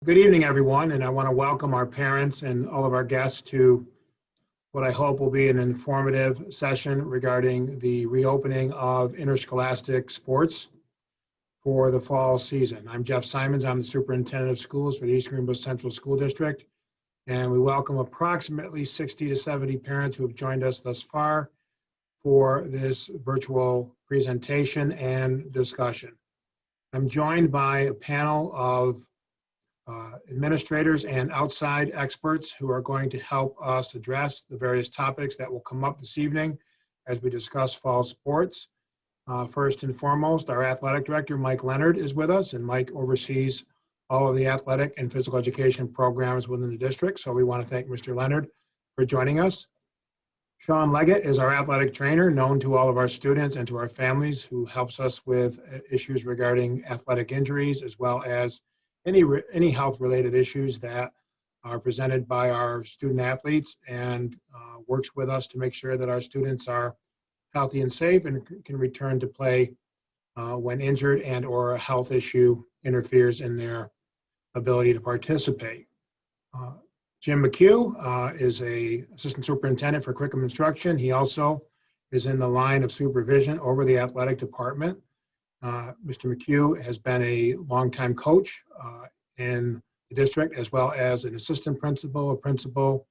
Good evening, everyone, and I want to welcome our parents and all of our guests to what I hope will be an informative session regarding the reopening of interscholastic sports for the fall season. I'm Jeff Simons. I'm the Superintendent of Schools for the East Greenbush Central School District, and we welcome approximately 60 to 70 parents who have joined us thus far for this virtual presentation and discussion. I'm joined by a panel of administrators and outside experts who are going to help us address the various topics that will come up this evening as we discuss fall sports. First and foremost, our athletic director, Mike Leonard, is with us, and Mike oversees all of the athletic and physical education programs within the district. So we want to thank Mr. Leonard for joining us. Sean Leggett is our athletic trainer, known to all of our students and to our families, who helps us with issues regarding athletic injuries, as well as any health-related issues that are presented by our student athletes, and works with us to make sure that our students are healthy and safe and can return to play when injured and or a health issue interferes in their ability to participate. Jim McHugh is a assistant superintendent for curriculum instruction. He also is in the line of supervision over the athletic department. Mr. McHugh has been a longtime coach in the district, as well as an assistant principal, a principal,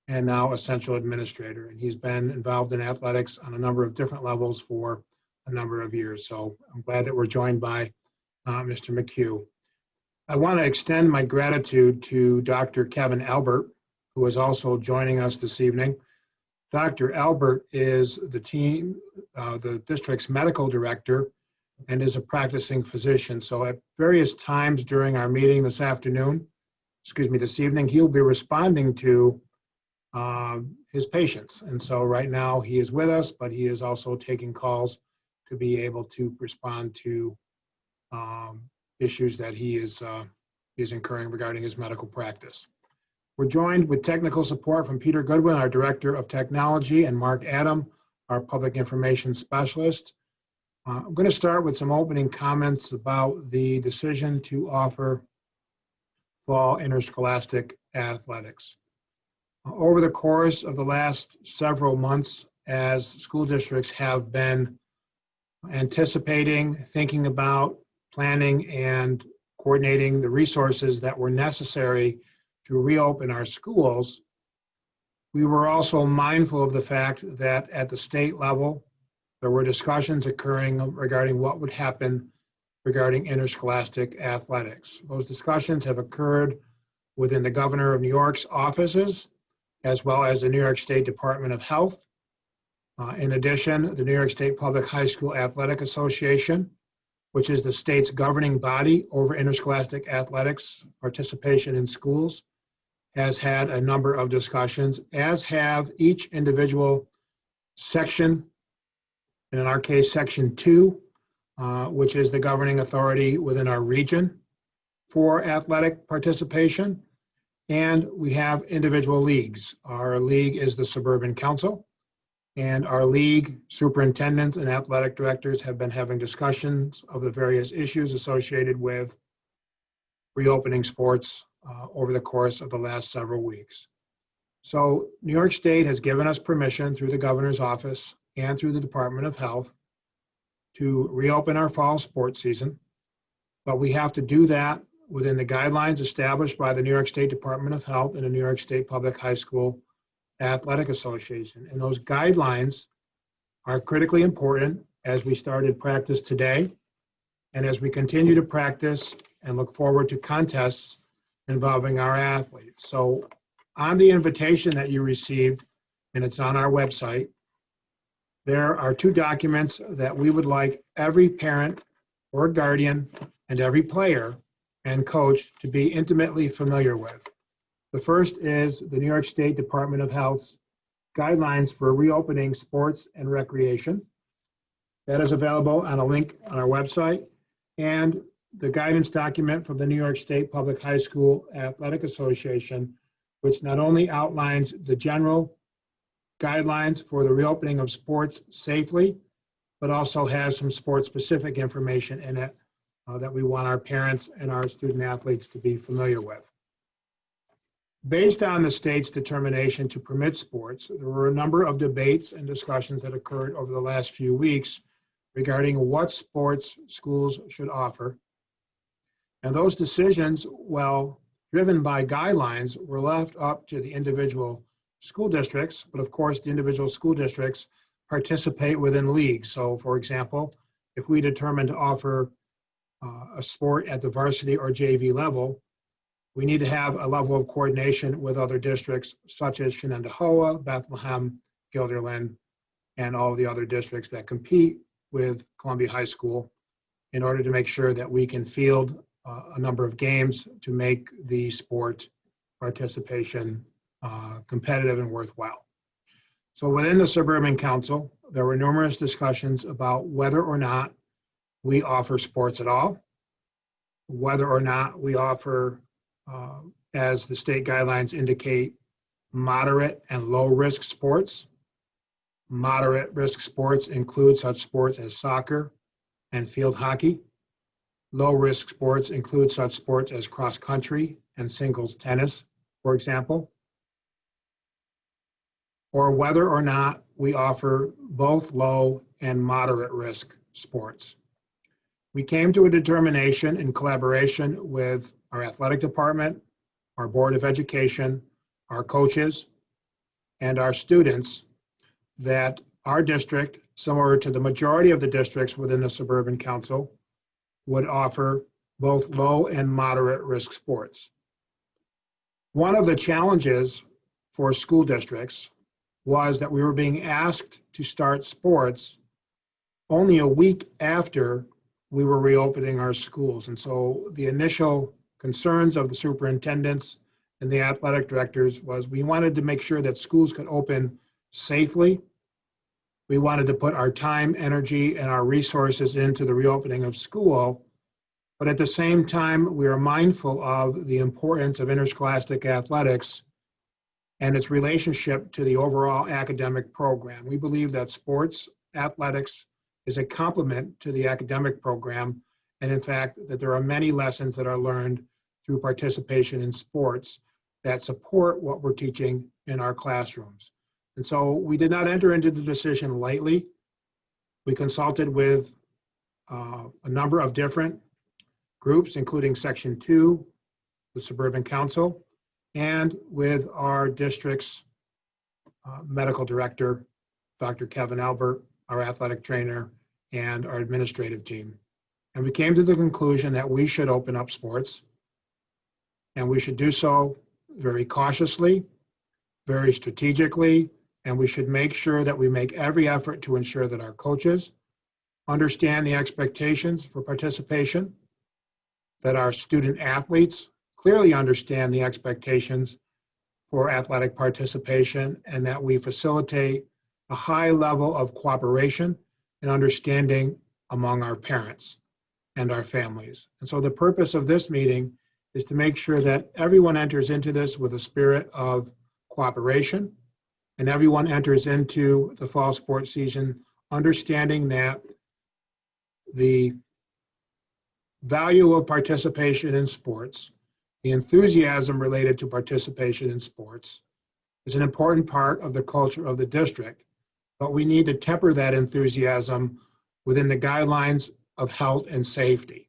and now a central administrator. And he's been involved in athletics on a number of different levels for a number of years. So I'm glad that we're joined by Mr. McHugh. I want to extend my gratitude to Dr. Kevin Albert, who is also joining us this evening. Dr. Albert is the district's medical director and is a practicing physician. So at various times during our meeting this evening, he'll be responding to his patients. And so right now he is with us, but he is also taking calls to be able to respond to issues that he is incurring regarding his medical practice. We're joined with technical support from Peter Goodwin, our Director of Technology, and Mark Adam, our Public Information Specialist. I'm going to start with some opening comments about the decision to offer fall interscholastic athletics. Over the course of the last several months, as school districts have been anticipating, thinking about, planning, and coordinating the resources that were necessary to reopen our schools, we were also mindful of the fact that at the state level, there were discussions occurring regarding what would happen regarding interscholastic athletics. Those discussions have occurred within the Governor of New York's offices, as well as the New York State Department of Health. In addition, the New York State Public High School Athletic Association, which is the state's governing body over interscholastic athletics participation in schools, has had a number of discussions, as have each individual section. And in our case, Section 2, which is the governing authority within our region for athletic participation. And we have individual leagues. Our league is the Suburban Council, and our league superintendents and athletic directors have been having discussions of the various issues associated with reopening sports over the course of the last several weeks. So New York State has given us permission through the governor's office and through the Department of Health to reopen our fall sports season, but we have to do that within the guidelines established by the New York State Department of Health and the New York State Public High School Athletic Association. And those guidelines are critically important as we started practice today and as we continue to practice and look forward to contests involving our athletes. So on the invitation that you received, and it's on our website, there are two documents that we would like every parent or guardian and every player and coach to be intimately familiar with. The first is the New York State Department of Health's guidelines for reopening sports and recreation. That is available on a link on our website, and the guidance document from the New York State Public High School Athletic Association, which not only outlines the general guidelines for the reopening of sports safely, but also has some sport-specific information in it that we want our parents and our student athletes to be familiar with. Based on the state's determination to permit sports, there were a number of debates and discussions that occurred over the last few weeks regarding what sports schools should offer. And those decisions, well, driven by guidelines, were left up to the individual school districts, but of course the individual school districts participate within leagues. So for example, if we determine to offer a sport at the varsity or JV level, we need to have a level of coordination with other districts such as Shenendehowa, Bethlehem, Guilderland, and all of the other districts that compete with Columbia High School in order to make sure that we can field a number of games to make the sport participation competitive and worthwhile. So within the Suburban Council, there were numerous discussions about whether or not we offer sports at all, whether or not we offer, as the state guidelines indicate, moderate and low risk sports. Moderate risk sports include such sports as soccer and field hockey. Low risk sports include such sports as cross country and singles tennis, for example. Or whether or not we offer both low and moderate risk sports. We came to a determination in collaboration with our athletic department, our Board of Education, our coaches, and our students that our district, similar to the majority of the districts within the Suburban Council, would offer both low and moderate risk sports. One of the challenges for school districts was that we were being asked to start sports only a week after we were reopening our schools. And so the initial concerns of the superintendents and the athletic directors was we wanted to make sure that schools could open safely. We wanted to put our time, energy, and our resources into the reopening of school. But at the same time, we are mindful of the importance of interscholastic athletics and its relationship to the overall academic program. We believe that sports athletics is a complement to the academic program, and in fact, that there are many lessons that are learned through participation in sports that support what we're teaching in our classrooms. And so we did not enter into the decision lightly. We consulted with a number of different groups, including Section 2, the Suburban Council, and with our district's medical director, Dr. Kevin Albert, our athletic trainer, and our administrative team. And we came to the conclusion that we should open up sports, and we should do so very cautiously, very strategically, and we should make sure that we make every effort to ensure that our coaches understand the expectations for participation, that our student athletes clearly understand the expectations for athletic participation, and that we facilitate a high level of cooperation and understanding among our parents and our families. And so the purpose of this meeting is to make sure that everyone enters into this with a spirit of cooperation, and everyone enters into the fall sports season understanding that the value of participation in sports, the enthusiasm related to participation in sports, is an important part of the culture of the district, but we need to temper that enthusiasm within the guidelines of health and safety.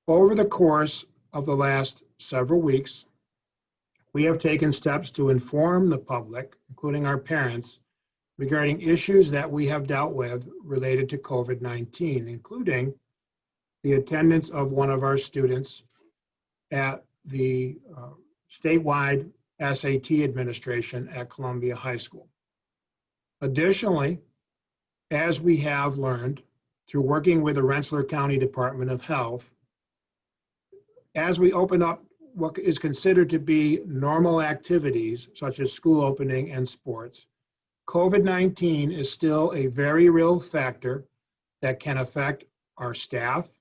Over the course of the last several weeks, we have taken steps to inform the public, including our parents, regarding issues that we have dealt with related to COVID-19, including the attendance of one of our students at the statewide SAT administration at Columbia High School. Additionally, as we have learned through working with the Rensselaer County Department of Health, as we open up what is considered to be normal activities, such as school opening and sports, COVID-19 is still a very real factor that can affect our staff,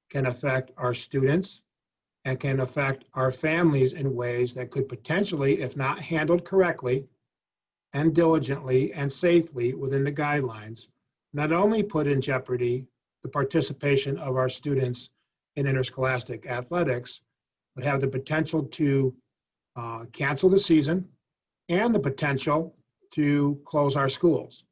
can affect our students, and can affect our families in ways that could potentially, if not handled correctly and diligently and safely within the guidelines, not only put in jeopardy the participation of our students in interscholastic athletics, but have the potential to cancel the season and the potential to close our schools.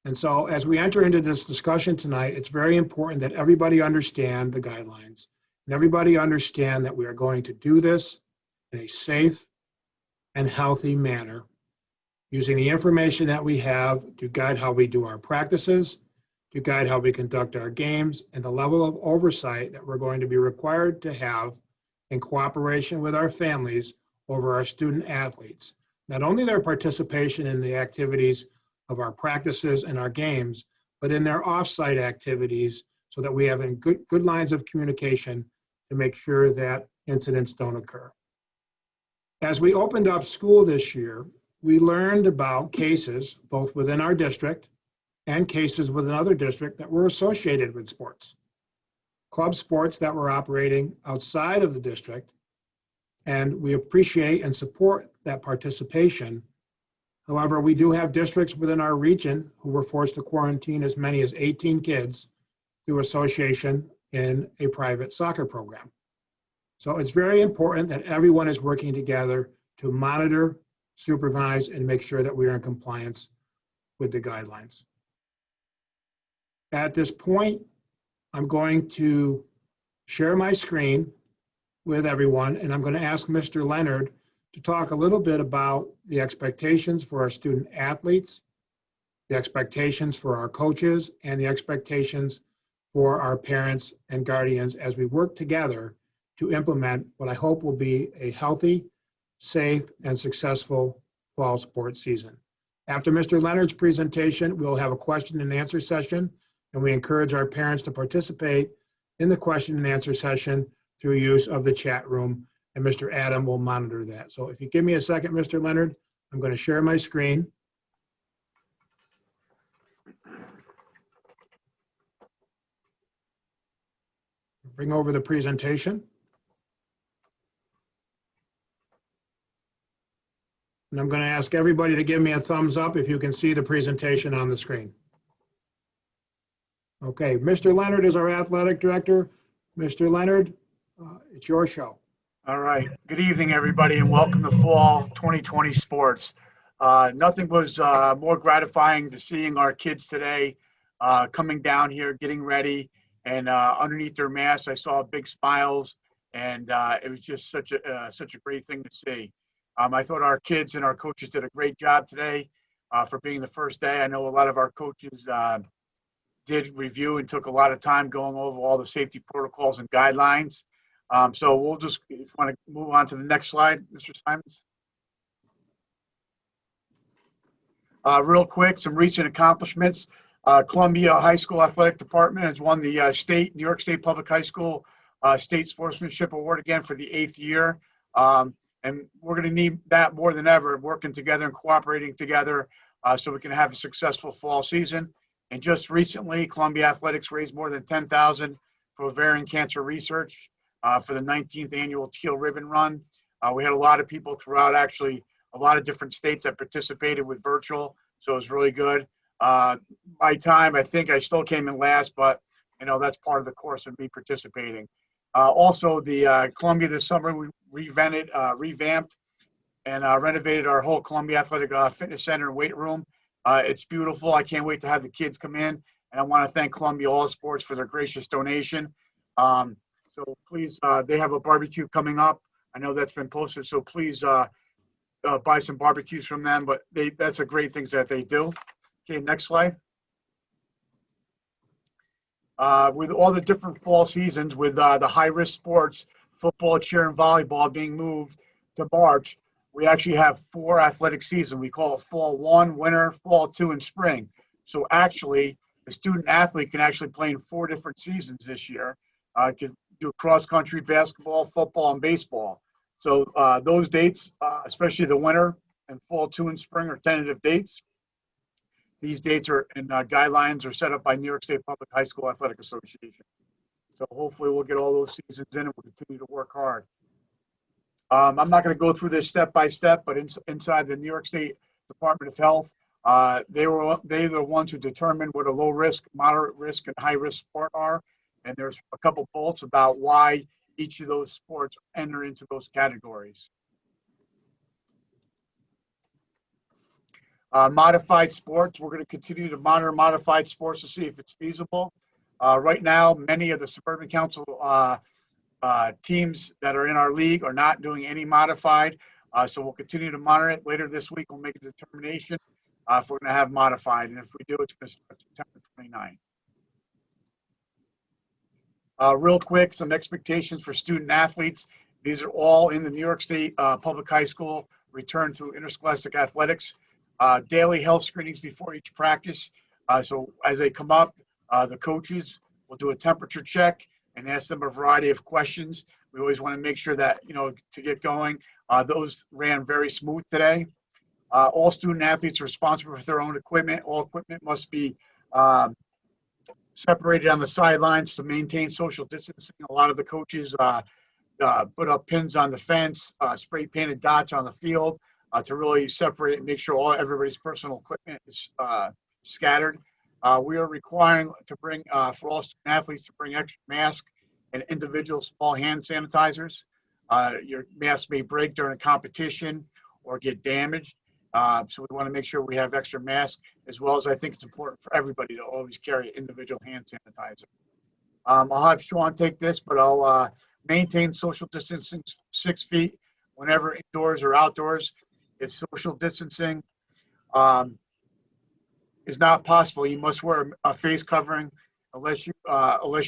And so as we enter into this discussion tonight, it's very important that everybody understand the guidelines and everybody understand that we are going to do this in a safe and healthy manner, using the information that we have to guide how we do our practices, to guide how we conduct our games, and the level of oversight that we're going to be required to have in cooperation with our families over our student athletes. Not only their participation in the activities of our practices and our games, but in their off-site activities, so that we have good lines of communication to make sure that incidents don't occur. As we opened up school this year, we learned about cases both within our district and cases with another district that were associated with sports. Club sports that were operating outside of the district, and we appreciate and support that participation. However, we do have districts within our region who were forced to quarantine as many as 18 kids through association in a private soccer program. So it's very important that everyone is working together to monitor, supervise, and make sure that we are in compliance with the guidelines. At this point, I'm going to share my screen with everyone, and I'm going to ask Mr. Leonard to talk a little bit about the expectations for our student athletes, the expectations for our coaches, and the expectations for our parents and guardians as we work together to implement what I hope will be a healthy, safe, and successful fall sports season. After Mr. Leonard's presentation, we'll have a question and answer session, and we encourage our parents to participate in the question and answer session through use of the chat room, and Mr. Adam will monitor that. So if you give me a second, Mr. Leonard, I'm going to share my screen. Bring over the presentation. And I'm going to ask everybody to give me a thumbs up if you can see the presentation on the screen. Okay, Mr. Leonard is our athletic director. Mr. Leonard, it's your show. All right. Good evening, everybody, and welcome to Fall 2020 Sports. Nothing was more gratifying than seeing our kids today coming down here, getting ready, and underneath their masks, I saw big smiles, and it was just such a great thing to see. I thought our kids and our coaches did a great job today for being the first day. I know a lot of our coaches did review and took a lot of time going over all the safety protocols and guidelines. So we'll just, if you want to move on to the next slide, Mr. Simons. Real quick, some recent accomplishments. Columbia High School Athletic Department has won the New York State Public High School State Sportsmanship Award again for the 8th year. And we're going to need that more than ever, working together and cooperating together so we can have a successful fall season. And just recently, Columbia Athletics raised more than $10,000 for ovarian cancer research for the 19th annual Teal Ribbon Run. We had a lot of people throughout, actually, a lot of different states that participated with virtual, so it was really good. My time, I think I still came in last, but you know that's part of the course of me participating. Also, the Columbia this summer, we revamped and renovated our whole Columbia Athletic Fitness Center and weight room. It's beautiful. I can't wait to have the kids come in, and I want to thank Columbia All Sports for their gracious donation. So please, they have a barbecue coming up. I know that's been posted, so please buy some barbecues from them, but that's a great thing that they do. Okay, next slide. With all the different fall seasons, with the high-risk sports, football, cheer, and volleyball being moved to March, we actually have 4 athletic seasons. We call it Fall 1, Winter, Fall 2, and Spring. So actually, the student athlete can actually play in 4 different seasons this year. Can do cross-country, basketball, football, and baseball. So those dates, especially the winter and Fall 2 and Spring, are tentative dates. These dates are and guidelines are set up by New York State Public High School Athletic Association. So hopefully we'll get all those seasons in and we'll continue to work hard. I'm not going to go through this step by step, but inside the New York State Department of Health, They the ones who determined what a low risk, moderate risk, and high risk sport are. And there's a couple bullets about why each of those sports enter into those categories. Modified sports, we're going to continue to monitor modified sports to see if it's feasible. Right now, many of the Suburban Council teams that are in our league are not doing any modified. So we'll continue to monitor it. Later this week, we'll make a determination if we're going to have modified. And if we do, it's going to start September 29th. Real quick, some expectations for student athletes. These are all in the New York State Public High School return to interscholastic athletics. Daily health screenings before each practice. So as they come up, the coaches will do a temperature check and ask them a variety of questions. We always want to make sure that, to get going, those ran very smooth today. All student athletes are responsible for their own equipment. All equipment must be separated on the sidelines to maintain social distancing. A lot of the coaches put up pins on the fence, spray painted dots on the field to really separate and make sure everybody's personal equipment is scattered. We are requiring to bring, for all student athletes, to bring extra masks and individual small hand sanitizers. Your mask may break during a competition or get damaged. So we want to make sure we have extra masks, as well as I think it's important for everybody to always carry individual hand sanitizer. I'll have Sean take this, but I'll maintain social distancing 6 feet whenever indoors or outdoors. If social distancing is not possible, you must wear a face covering unless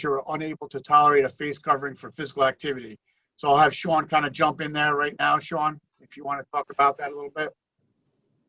you're unable to tolerate a face covering for physical activity. So I'll have Sean kind of jump in there right now, Sean, if you want to talk about that a little bit.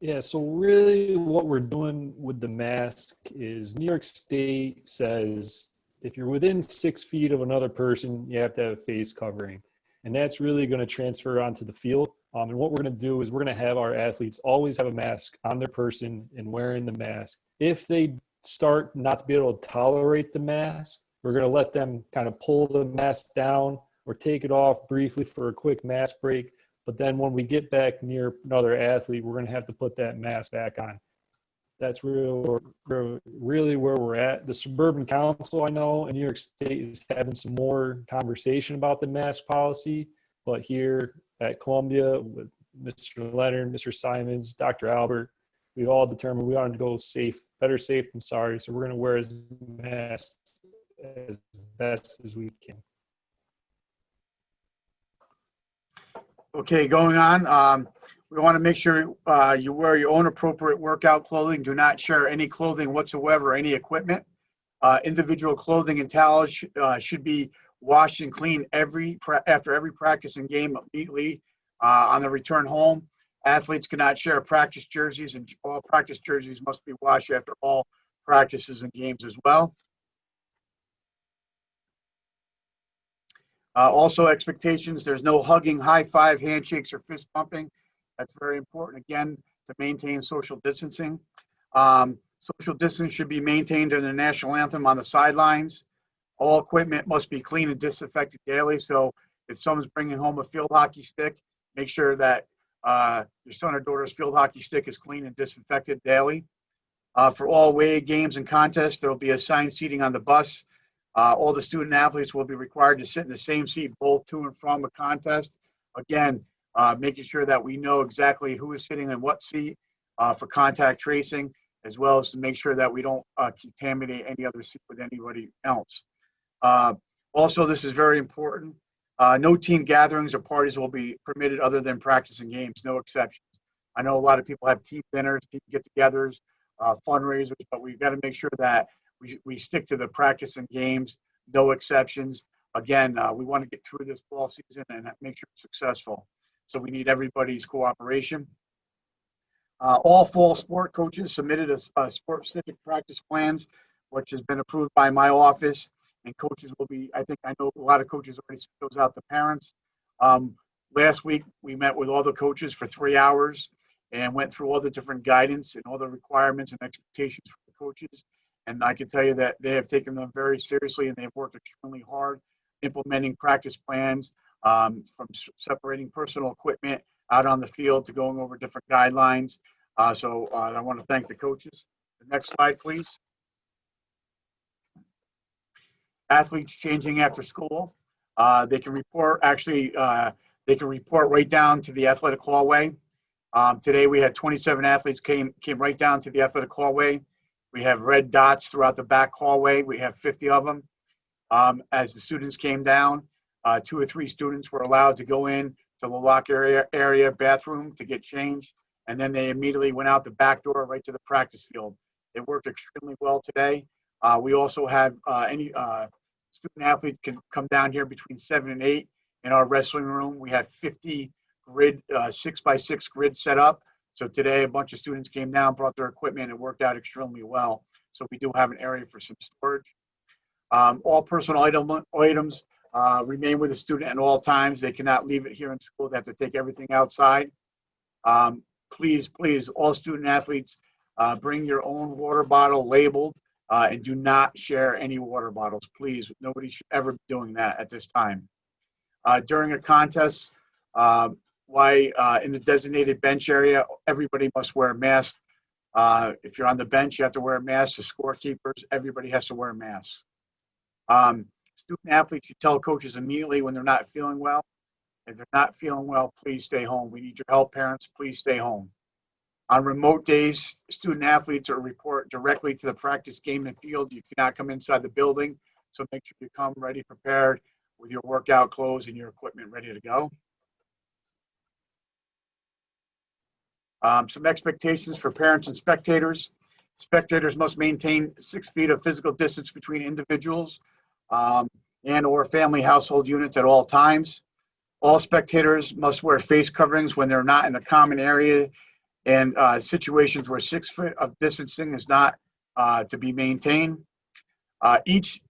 Yeah, so really what we're doing with the mask is New York State says if you're within 6 feet of another person, you have to have a face covering. And that's really going to transfer onto the field. And what we're going to do is we're going to have our athletes always have a mask on their person and wearing the mask. If they start not to be able to tolerate the mask, we're going to let them kind of pull the mask down or take it off briefly for a quick mask break. But then when we get back near another athlete, we're going to have to put that mask back on. That's really where we're at. The Suburban Council, I know, in New York State is having some more conversation about the mask policy. But here at Columbia, with Mr. Leonard, Mr. Simons, Dr. Albert, we all determined we wanted to go safe, better safe than sorry. So we're going to wear as masks as best as we can. Okay, going on. We want to make sure you wear your own appropriate workout clothing. Do not share any clothing whatsoever, any equipment. Individual clothing and towels should be washed and cleaned after every practice and game immediately on the return home. Athletes cannot share practice jerseys, and all practice jerseys must be washed after all practices and games as well. Also expectations, there's no hugging, high five, handshakes, or fist pumping. That's very important, again, to maintain social distancing. Social distance should be maintained in the national anthem on the sidelines. All equipment must be cleaned and disinfected daily. So if someone's bringing home a field hockey stick, make sure that your son or daughter's field hockey stick is cleaned and disinfected daily. For all away games and contests, there will be assigned seating on the bus. All the student athletes will be required to sit in the same seat both to and from a contest. Again, making sure that we know exactly who is sitting in what seat for contact tracing, as well as to make sure that we don't contaminate any other seat with anybody else. Also, this is very important. No team gatherings or parties will be permitted other than practice and games, no exceptions. I know a lot of people have team dinners, team get-togethers, fundraisers, but we've got to make sure that we stick to the practice and games, no exceptions. Again, we want to get through this fall season and make sure it's successful. So we need everybody's cooperation. All fall sport coaches submitted a sport-specific practice plans, which has been approved by my office. And coaches will be, I know a lot of coaches already sent those out to parents. Last week, we met with all the coaches for 3 hours and went through all the different guidance and all the requirements and expectations for the coaches. And I can tell you that they have taken them very seriously and they've worked extremely hard implementing practice plans, from separating personal equipment out on the field to going over different guidelines. So I want to thank the coaches. The next slide, please. Athletes changing after school. They can report, they can report right down to the athletic hallway. Today we had 27 athletes came right down to the athletic hallway. We have red dots throughout the back hallway. We have 50 of them. As the students came down, 2 or 3 students were allowed to go in to the locker area bathroom to get changed, and then they immediately went out the back door right to the practice field. It worked extremely well today. We also have any student athlete can come down here between 7 and 8 in our wrestling room. We have 50 grid 6x6 grid set up. So today a bunch of students came down, brought their equipment, and worked out extremely well. So we do have an area for some storage. All personal items remain with the student at all times. They cannot leave it here in school. They have to take everything outside. Please, all student athletes, bring your own water bottle labeled and do not share any water bottles. Please, nobody should ever be doing that at this time. During a contest, in the designated bench area, everybody must wear a mask. If you're on the bench, you have to wear a mask. The scorekeepers, everybody has to wear a mask. Student athletes should tell coaches immediately when they're not feeling well. If they're not feeling well, please stay home. We need your help, parents. Please stay home. On remote days, student athletes are report directly to the practice game and field. You cannot come inside the building, so make sure you come ready, prepared with your workout clothes and your equipment ready to go. Some expectations for parents and spectators. Spectators must maintain 6 feet of physical distance between individuals and or family household units at all times. All spectators must wear face coverings when they're not in the common area and situations where 6 feet of distancing is not to be maintained. Each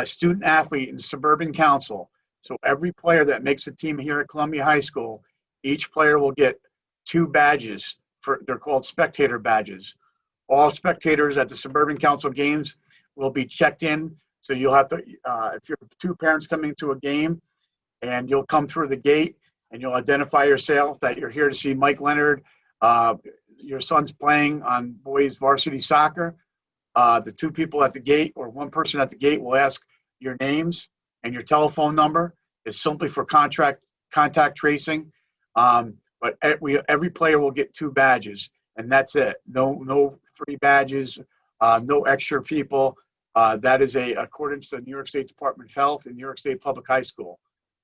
student athlete in the Suburban Council, so every player that makes a team here at Columbia High School, each player will get 2 badges. They're called spectator badges. All spectators at the Suburban Council games will be checked in. So you'll have to, if you're 2 parents coming to a game, and you'll come through the gate and you'll identify yourself that you're here to see Mike Leonard. Your son's playing on boys varsity soccer. The 2 people at the gate or 1 person at the gate will ask your names and your telephone number. It's simply for contact tracing. But every player will get 2 badges, and that's it. No 3 badges, no extra people. That is according to the New York State Department of Health and New York State Public High School.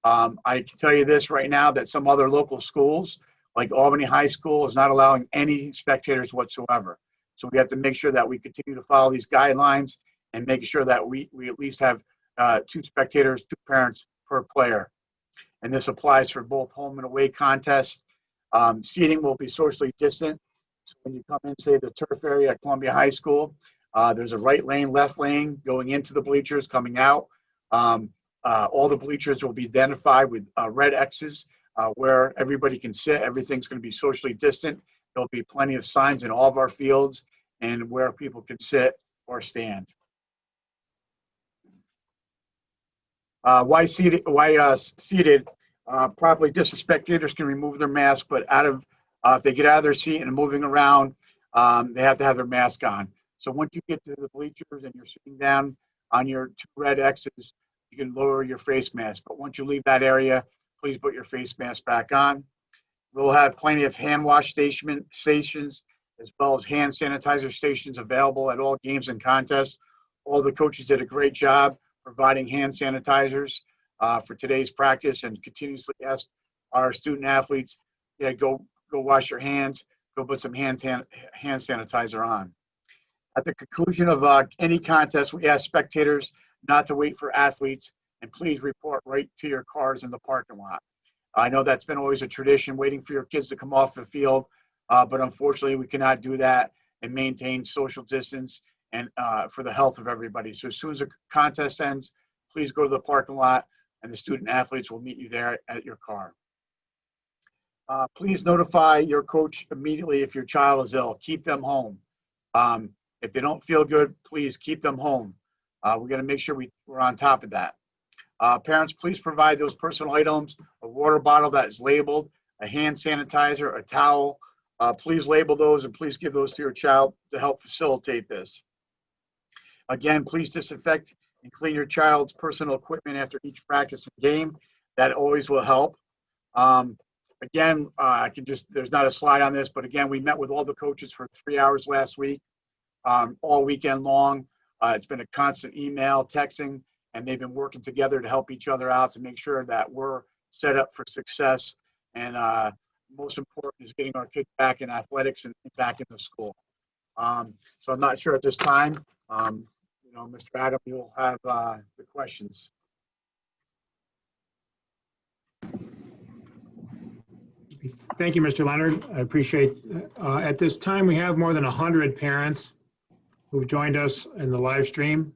I can tell you this right now, that some other local schools, like Albany High School, is not allowing any spectators whatsoever. So we have to make sure that we continue to follow these guidelines and make sure that we at least have 2 spectators, 2 parents per player. And this applies for both home and away contests. Seating will be socially distant. So when you come in, say, the turf area at Columbia High School, there's a right lane, left lane going into the bleachers, coming out. All the bleachers will be identified with red X's where everybody can sit. Everything's going to be socially distant. There'll be plenty of signs in all of our fields and where people can sit or stand. Why seated? Properly distant spectators can remove their mask, but if they get out of their seat and moving around, they have to have their mask on. So once you get to the bleachers and you're sitting down on your 2 red X's, you can lower your face mask. But once you leave that area, please put your face mask back on. We'll have plenty of hand wash stations as well as hand sanitizer stations available at all games and contests. All the coaches did a great job providing hand sanitizers for today's practice, and continuously ask our student athletes, go wash your hands, go put some hand sanitizer on. At the conclusion of any contest, we ask spectators not to wait for athletes, and please report right to your cars in the parking lot. I know that's been always a tradition, waiting for your kids to come off the field, but unfortunately we cannot do that and maintain social distance and for the health of everybody. So as soon as the contest ends, please go to the parking lot and the student athletes will meet you there at your car. Please notify your coach immediately if your child is ill. Keep them home. If they don't feel good, please keep them home. We're going to make sure we're on top of that. Parents, please provide those personal items, a water bottle that is labeled, a hand sanitizer, a towel, Please label those and please give those to your child to help facilitate this. Again, please disinfect and clean your child's personal equipment after each practice and game. That always will help. Again, there's not a slide on this, but again, we met with all the coaches for 3 hours last week, all weekend long. It's been a constant email, texting, and they've been working together to help each other out to make sure that we're set up for success. And most important is getting our kids back in athletics and back in the school. So I'm not sure at this time. Mr. Adam, you'll have the questions. Thank you, Mr. Leonard. I appreciate. At this time, we have more than 100 parents who've joined us in the live stream.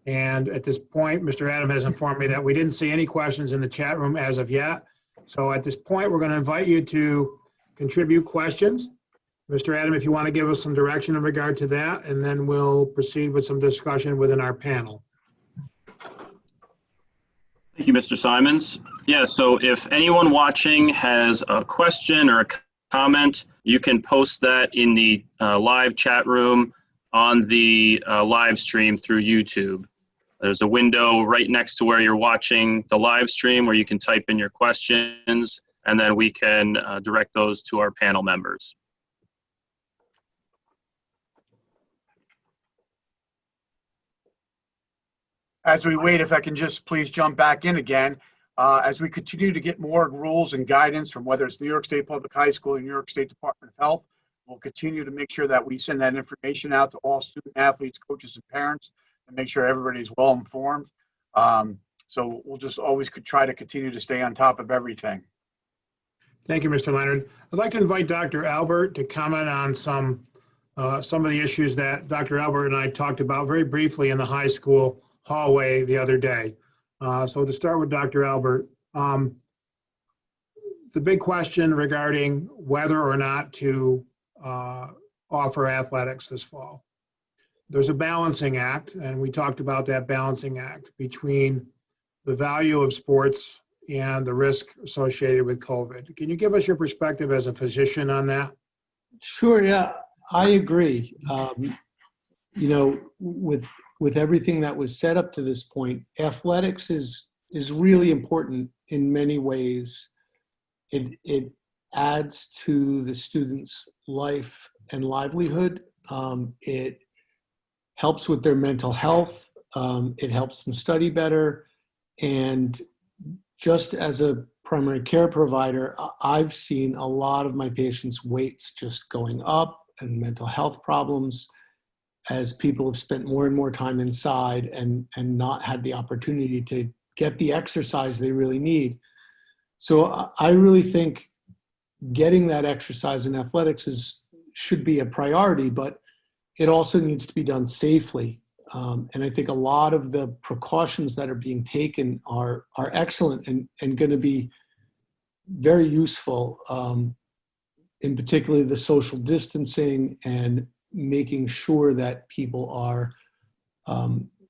And at this point, Mr. Adam has informed me that we didn't see any questions in the chat room as of yet. So at this point, we're going to invite you to contribute questions. Mr. Adam, if you want to give us some direction in regard to that, and then we'll proceed with some discussion within our panel. Thank you, Mr. Simons. Yeah, so if anyone watching has a question or a comment, you can post that in the live chat room on the live stream through YouTube. There's a window right next to where you're watching the live stream where you can type in your questions, and then we can direct those to our panel members. As we wait, if I can just please jump back in again, as we continue to get more rules and guidance from whether it's New York State Public High School or New York State Department of Health, we'll continue to make sure that we send that information out to all student athletes, coaches, and parents, and make sure everybody's well informed. So we'll just always try to continue to stay on top of everything. Thank you, Mr. Leonard. I'd like to invite Dr. Albert to comment on some of the issues that Dr. Albert and I talked about very briefly in the high school hallway the other day. So to start with Dr. Albert, the big question regarding whether or not to offer athletics this fall. There's a balancing act, and we talked about that balancing act between the value of sports and the risk associated with COVID. Can you give us your perspective as a physician on that? Sure, yeah, I agree. With everything that was set up to this point, athletics is really important in many ways. It adds to the student's life and livelihood. It helps with their mental health. It helps them study better. And just as a primary care provider, I've seen a lot of my patients' weights just going up and mental health problems as people have spent more and more time inside and not had the opportunity to get the exercise they really need. So I really think getting that exercise in athletics should be a priority, but it also needs to be done safely. And I think a lot of the precautions that are being taken are excellent and going to be very useful, in particular the social distancing and making sure that people are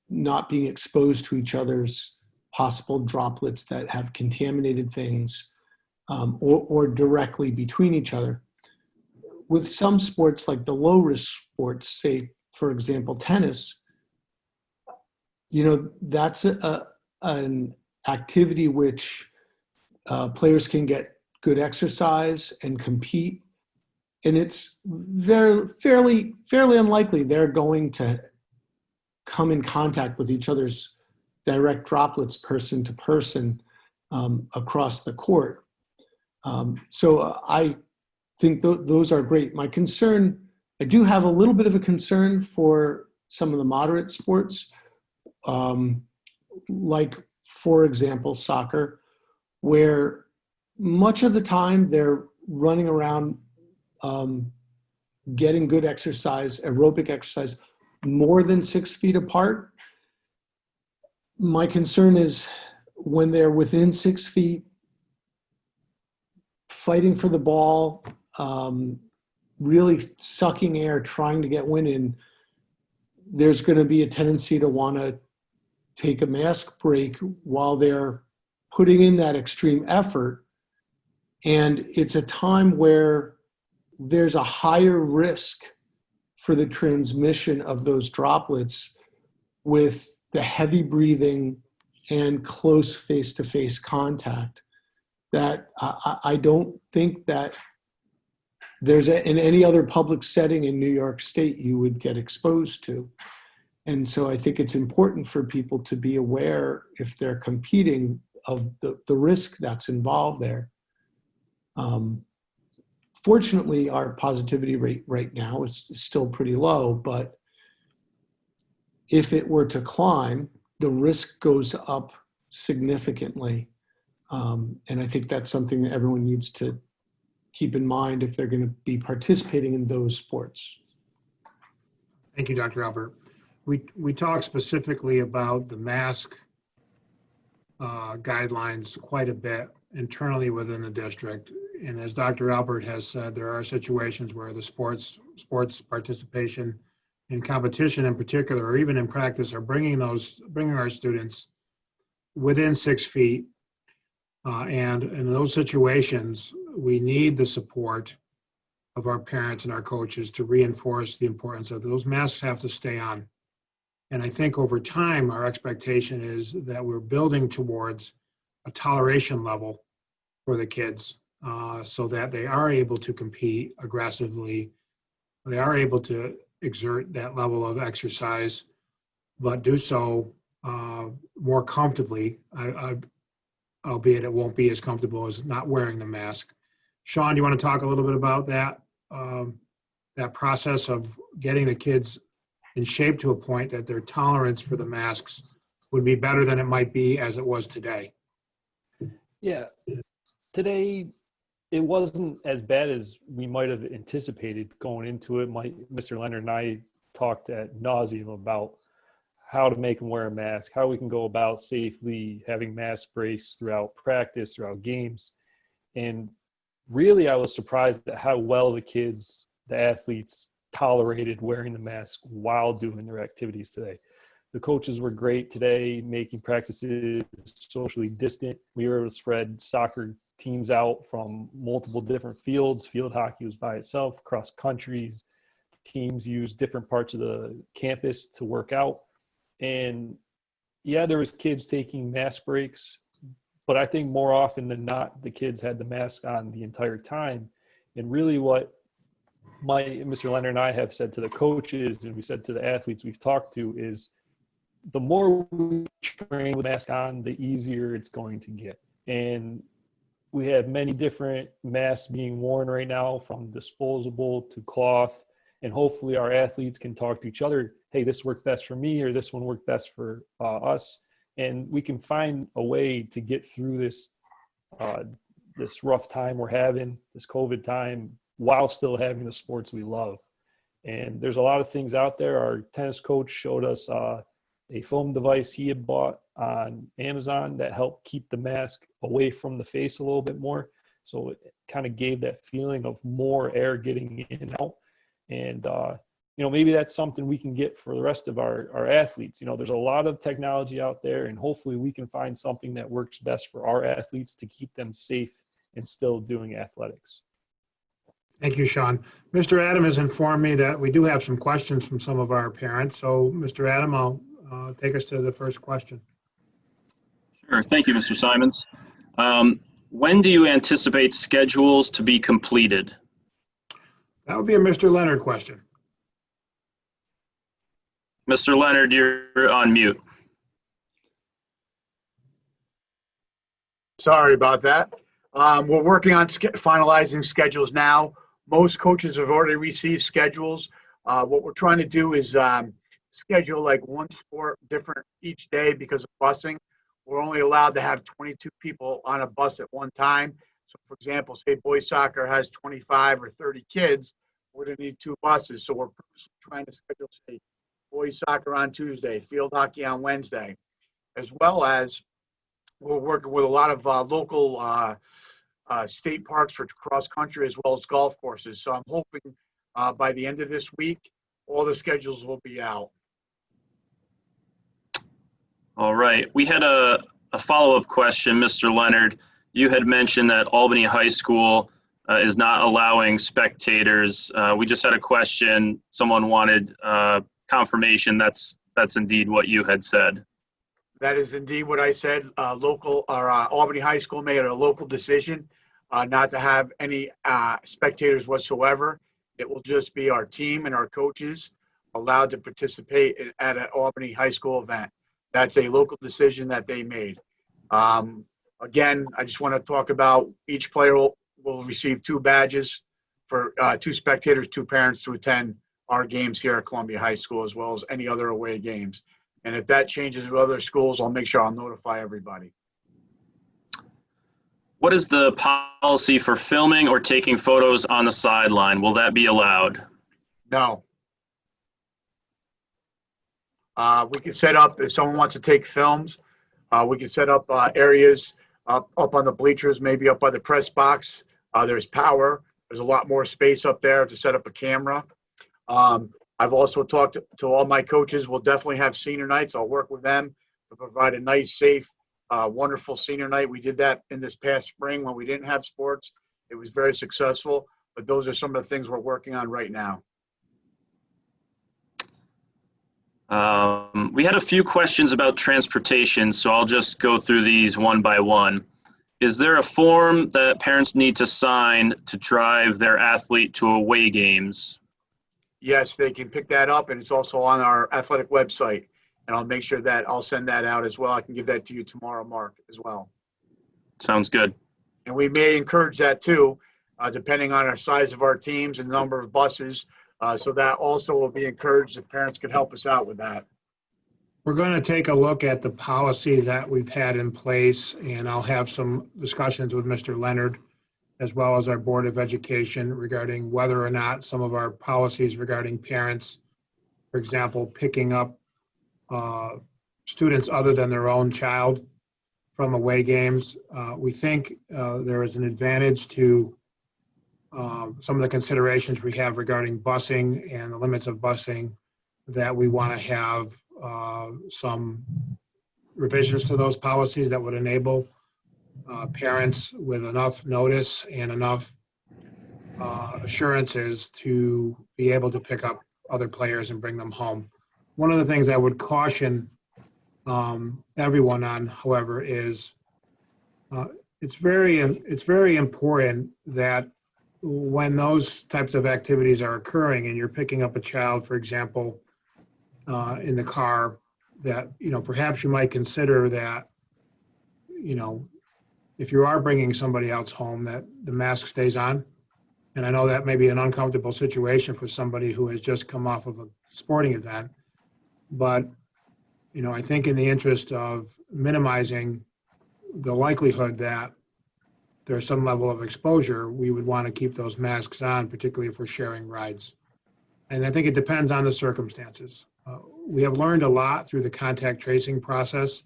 not being exposed to each other's possible droplets that have contaminated things, or directly between each other. With some sports, like the low-risk sports, say, for example, tennis, that's an activity which players can get good exercise and compete. And it's fairly unlikely they're going to come in contact with each other's direct droplets person to person across the court. So I think those are great. My concern, I do have a little bit of a concern for some of the moderate sports, like, for example, soccer, where much of the time they're running around getting good exercise, aerobic exercise, more than 6 feet apart. My concern is when they're within 6 feet, fighting for the ball, really sucking air, trying to get wind in, there's going to be a tendency to want to take a mask break while they're putting in that extreme effort. And it's a time where there's a higher risk for the transmission of those droplets with the heavy breathing and close face-to-face contact that I don't think that in any other public setting in New York State you would get exposed to. And so I think it's important for people to be aware, if they're competing, of the risk that's involved there. Fortunately, our positivity rate right now is still pretty low, but if it were to climb, the risk goes up significantly. And I think that's something that everyone needs to keep in mind if they're going to be participating in those sports. Thank you, Dr. Albert. We talked specifically about the mask guidelines quite a bit internally within the district. And as Dr. Albert has said, there are situations where the sports participation in competition in particular, or even in practice, are bringing our students within 6 feet. And in those situations, we need the support of our parents and our coaches to reinforce the importance of those masks have to stay on. And I think over time, our expectation is that we're building towards a toleration level for the kids so that they are able to compete aggressively. They are able to exert that level of exercise, but do so more comfortably, albeit it won't be as comfortable as not wearing the mask. Sean, do you want to talk a little bit about that, that process of getting the kids in shape to a point that their tolerance for the masks would be better than it might be as it was today? Yeah, today it wasn't as bad as we might have anticipated going into it. Mr. Leonard and I talked ad nauseum about how to make them wear a mask, how we can go about safely having mask breaks throughout practice, throughout games. And really, I was surprised at how well the athletes tolerated wearing the mask while doing their activities today. The coaches were great today, making practices socially distant. We were able to spread soccer teams out from multiple different fields. Field hockey was by itself, cross country. Teams used different parts of the campus to work out. And yeah, there was kids taking mask breaks, but I think more often than not, the kids had the mask on the entire time. And really what Mr. Leonard and I have said to the coaches, and we said to the athletes we've talked to, is the more we train with mask on, the easier it's going to get. And we have many different masks being worn right now, from disposable to cloth, and hopefully our athletes can talk to each other. Hey, this worked best for me, or this one worked best for us. And we can find a way to get through this rough time we're having, this COVID time, while still having the sports we love. And there's a lot of things out there. Our tennis coach showed us a foam device he had bought on Amazon that helped keep the mask away from the face a little bit more. So it kind of gave that feeling of more air getting in and out. And, maybe that's something we can get for the rest of our athletes. There's a lot of technology out there, and hopefully we can find something that works best for our athletes to keep them safe and still doing athletics. Thank you, Sean. Mr. Adam has informed me that we do have some questions from some of our parents. So, Mr. Adam, I'll take us to the first question. Sure. Thank you, Mr. Simons. When do you anticipate schedules to be completed? That would be a Mr. Leonard question. Mr. Leonard, you're on mute. Sorry about that. We're working on finalizing schedules now. Most coaches have already received schedules. What we're trying to do is schedule like one sport different each day because of busing. We're only allowed to have 22 people on a bus at one time. So for example, say boys soccer has 25 or 30 kids, we're going to need 2 buses. So we're trying to schedule, say, boys soccer on Tuesday, field hockey on Wednesday, as well as we're working with a lot of local state parks for cross country as well as golf courses. So I'm hoping by the end of this week, all the schedules will be out. All right. We had a follow-up question, Mr. Leonard. You had mentioned that Albany High School is not allowing spectators. We just had a question. Someone wanted confirmation. That's indeed what you had said. That is indeed what I said. Albany High School made a local decision not to have any spectators whatsoever. It will just be our team and our coaches allowed to participate at an Albany High School event. That's a local decision that they made. Again, I just want to talk about each player will receive 2 badges for 2 spectators, 2 parents to attend our games here at Columbia High School, as well as any other away games. And if that changes with other schools, I'll make sure I'll notify everybody. What is the policy for filming or taking photos on the sideline? Will that be allowed? No. We can set up, if someone wants to take films, we can set up areas up on the bleachers, maybe up by the press box. There's power. There's a lot more space up there to set up a camera. I've also talked to all my coaches. We'll definitely have senior nights. I'll work with them to provide a nice, safe, wonderful senior night. We did that in this past spring when we didn't have sports. It was very successful, but those are some of the things we're working on right now. We had a few questions about transportation, so I'll just go through these one by one. Is there a form that parents need to sign to drive their athlete to away games? Yes, they can pick that up, and it's also on our athletic website. And I'll make sure that I'll send that out as well. I can give that to you tomorrow, Mark, as well. Sounds good. And we may encourage that too, depending on our size of our teams and number of buses. So that also will be encouraged if parents could help us out with that. We're going to take a look at the policy that we've had in place, and I'll have some discussions with Mr. Leonard, as well as our Board of Education, regarding whether or not some of our policies regarding parents, for example, picking up students other than their own child from away games. We think there is an advantage to some of the considerations we have regarding busing and the limits of busing, that we want to have some revisions to those policies that would enable parents with enough notice and enough assurances to be able to pick up other players and bring them home. One of the things I would caution everyone on, however, is it's very important that when those types of activities are occurring and you're picking up a child, for example, in the car, that, perhaps you might consider that, if you are bringing somebody else home, that the mask stays on. And I know that may be an uncomfortable situation for somebody who has just come off of a sporting event, but, I think in the interest of minimizing the likelihood that there's some level of exposure, we would want to keep those masks on, particularly if we're sharing rides. And I think it depends on the circumstances. We have learned a lot through the contact tracing process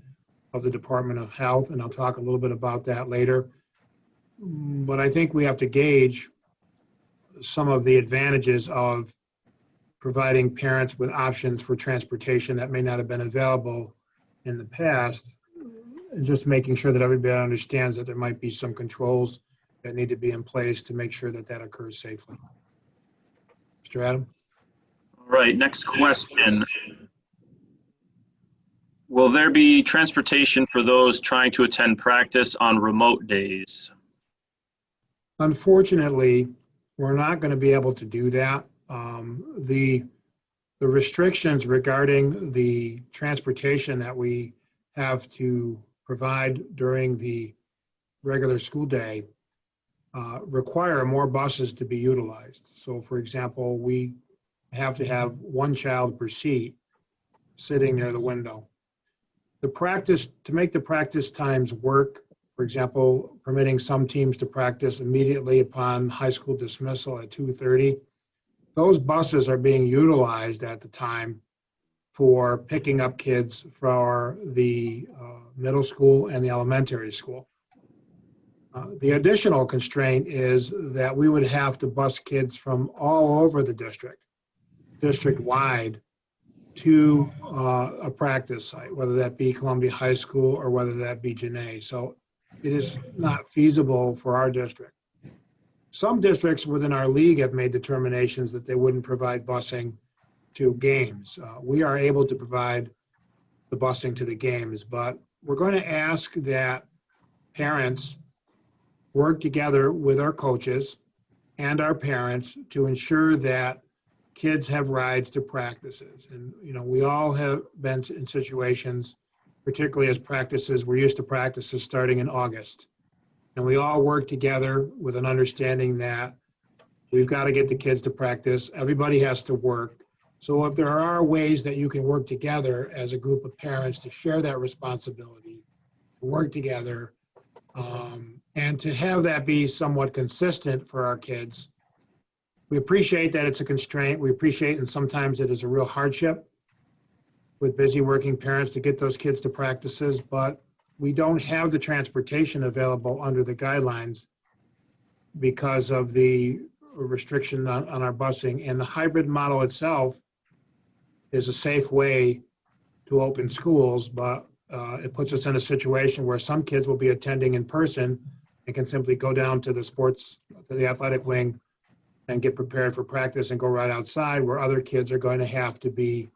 of the Department of Health, and I'll talk a little bit about that later. But I think we have to gauge some of the advantages of providing parents with options for transportation that may not have been available in the past, and just making sure that everybody understands that there might be some controls that need to be in place to make sure that that occurs safely. Mr. Adam? All right, next question. Will there be transportation for those trying to attend practice on remote days? Unfortunately, we're not going to be able to do that. The restrictions regarding the transportation that we have to provide during the regular school day require more buses to be utilized. So, for example, we have to have one child per seat sitting near the window. To make the practice times work, for example, permitting some teams to practice immediately upon high school dismissal at 2:30, those buses are being utilized at the time for picking up kids for the middle school and the elementary school. The additional constraint is that we would have to bus kids from all over the district-wide, to a practice site, whether that be Columbia High School or whether that be Genet. So it is not feasible for our district Some districts within our league have made determinations that they wouldn't provide busing to games. We are able to provide the busing to the games, but we're going to ask that parents work together with our coaches and our parents to ensure that kids have rides to practices. And, we all have been in situations, particularly as practices, we're used to practices starting in August. And we all work together with an understanding that we've got to get the kids to practice. Everybody has to work. So if there are ways that you can work together as a group of parents to share that responsibility, to work together, and to have that be somewhat consistent for our kids. We appreciate that it's a constraint. We appreciate, and sometimes it is a real hardship with busy working parents to get those kids to practices, but we don't have the transportation available under the guidelines because of the restriction on our busing. And the hybrid model itself is a safe way to open schools, but it puts us in a situation where some kids will be attending in person and can simply go down to the athletic wing and get prepared for practice and go right outside, where other kids are going to have to be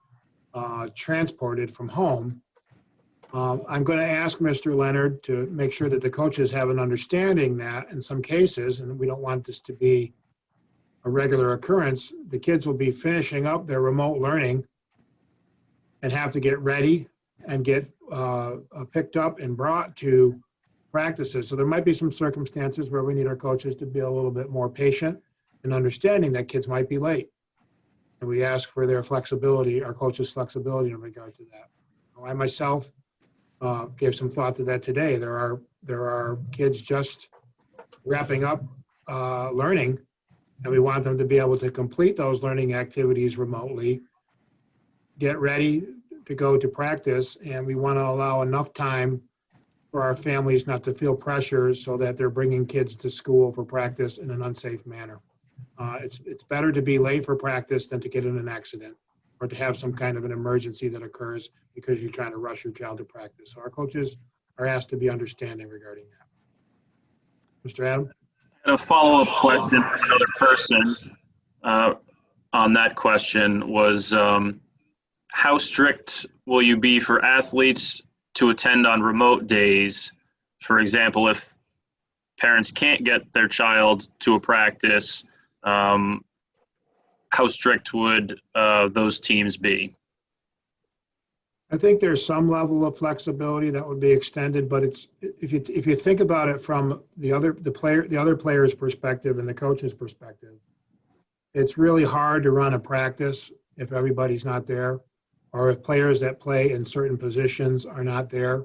transported from home. I'm going to ask Mr. Leonard to make sure that the coaches have an understanding that in some cases, and we don't want this to be a regular occurrence, the kids will be finishing up their remote learning and have to get ready and get picked up and brought to practices. So there might be some circumstances where we need our coaches to be a little bit more patient and understanding that kids might be late. And we ask for their flexibility, our coaches' flexibility in regard to that. I myself gave some thought to that today. There are kids just wrapping up learning, and we want them to be able to complete those learning activities remotely, get ready to go to practice, and we want to allow enough time for our families not to feel pressure so that they're bringing kids to school for practice in an unsafe manner. It's better to be late for practice than to get in an accident or to have some kind of an emergency that occurs because you're trying to rush your child to practice. So our coaches are asked to be understanding regarding that. Mr. Adam? And a follow-up question from another person on that question was, how strict will you be for athletes to attend on remote days? For example, if parents can't get their child to a practice, how strict would those teams be? I think there's some level of flexibility that would be extended, but it's if you think about it from the other player's perspective and the coach's perspective, it's really hard to run a practice if everybody's not there, or if players that play in certain positions are not there.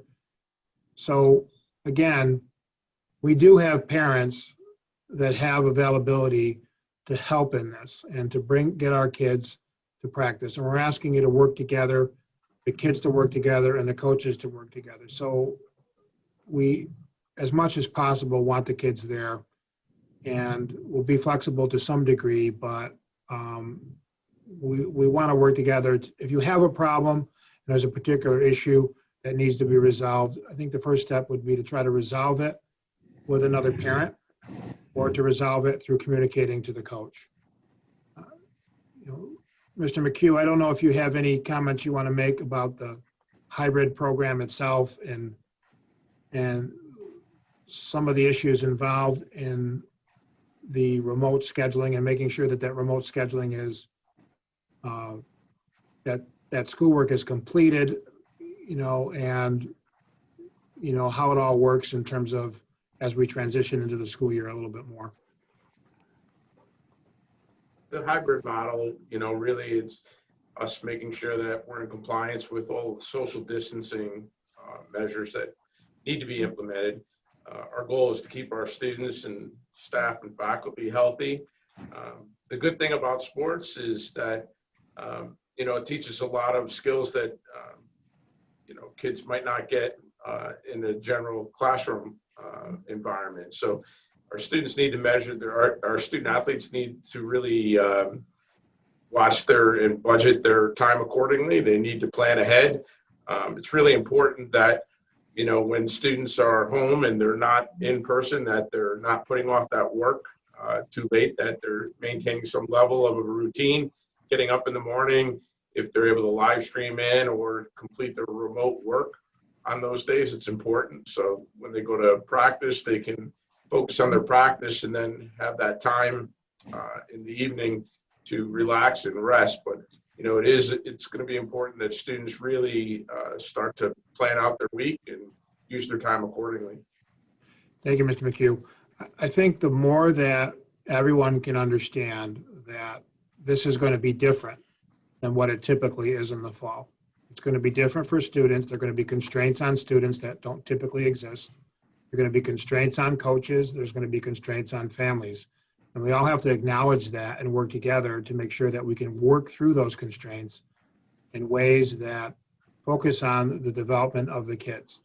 So again, we do have parents that have availability to help in this and to get our kids to practice. And we're asking you to work together, the kids to work together and the coaches to work together. So we, as much as possible, want the kids there, and we'll be flexible to some degree, but we want to work together. If you have a problem and there's a particular issue that needs to be resolved, I think the first step would be to try to resolve it with another parent or to resolve it through communicating to the coach. Mr. McHugh, I don't know if you have any comments you want to make about the hybrid program itself and some of the issues involved in the remote scheduling and making sure that remote scheduling is that schoolwork is completed, and how it all works in terms of as we transition into the school year a little bit more. The hybrid model, really it's us making sure that we're in compliance with all the social distancing measures that need to be implemented. Our goal is to keep our students and staff and faculty healthy. The good thing about sports is that, it teaches a lot of skills that, kids might not get in the general classroom environment. So our students need to measure, our student athletes need to really watch and budget their time accordingly. They need to plan ahead. It's really important that, when students are home and they're not in person, that they're not putting off that work. too late, that they're maintaining some level of a routine, getting up in the morning, if they're able to live stream in or complete their remote work on those days, it's important. So when they go to practice, they can focus on their practice and then have that time in the evening to relax and rest. But it's going to be important that students really start to plan out their week and use their time accordingly. Thank you, Mr. McHugh. I think the more that everyone can understand that this is going to be different than what it typically is in the fall. It's going to be different for students. There are going to be constraints on students that don't typically exist. There are going to be constraints on coaches. There's going to be constraints on families. And we all have to acknowledge that and work together to make sure that we can work through those constraints in ways that focus on the development of the kids.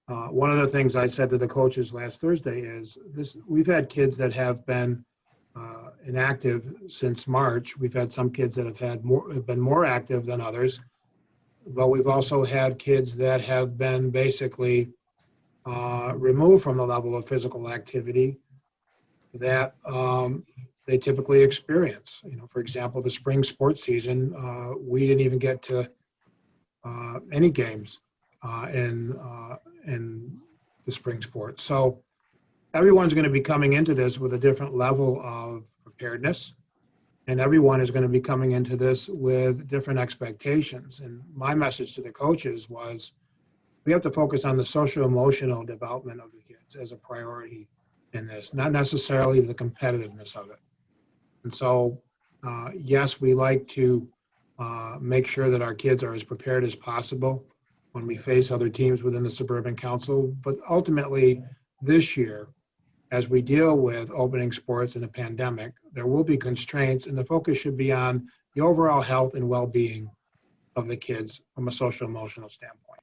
One of the things I said to the coaches last Thursday is we've had kids that have been inactive since March. We've had some kids that have been more active than others, but we've also had kids that have been basically removed from the level of physical activity that they typically experience. For example, the spring sports season, we didn't even get to any games in the spring sports. So everyone's going to be coming into this with a different level of preparedness, and everyone is going to be coming into this with different expectations. And my message to the coaches was, we have to focus on the social-emotional development of the kids as a priority in this, not necessarily the competitiveness of it. And so, yes, we like to make sure that our kids are as prepared as possible when we face other teams within the Suburban Council. But ultimately, this year, as we deal with opening sports in a pandemic, there will be constraints, and the focus should be on the overall health and well-being of the kids from a social-emotional standpoint.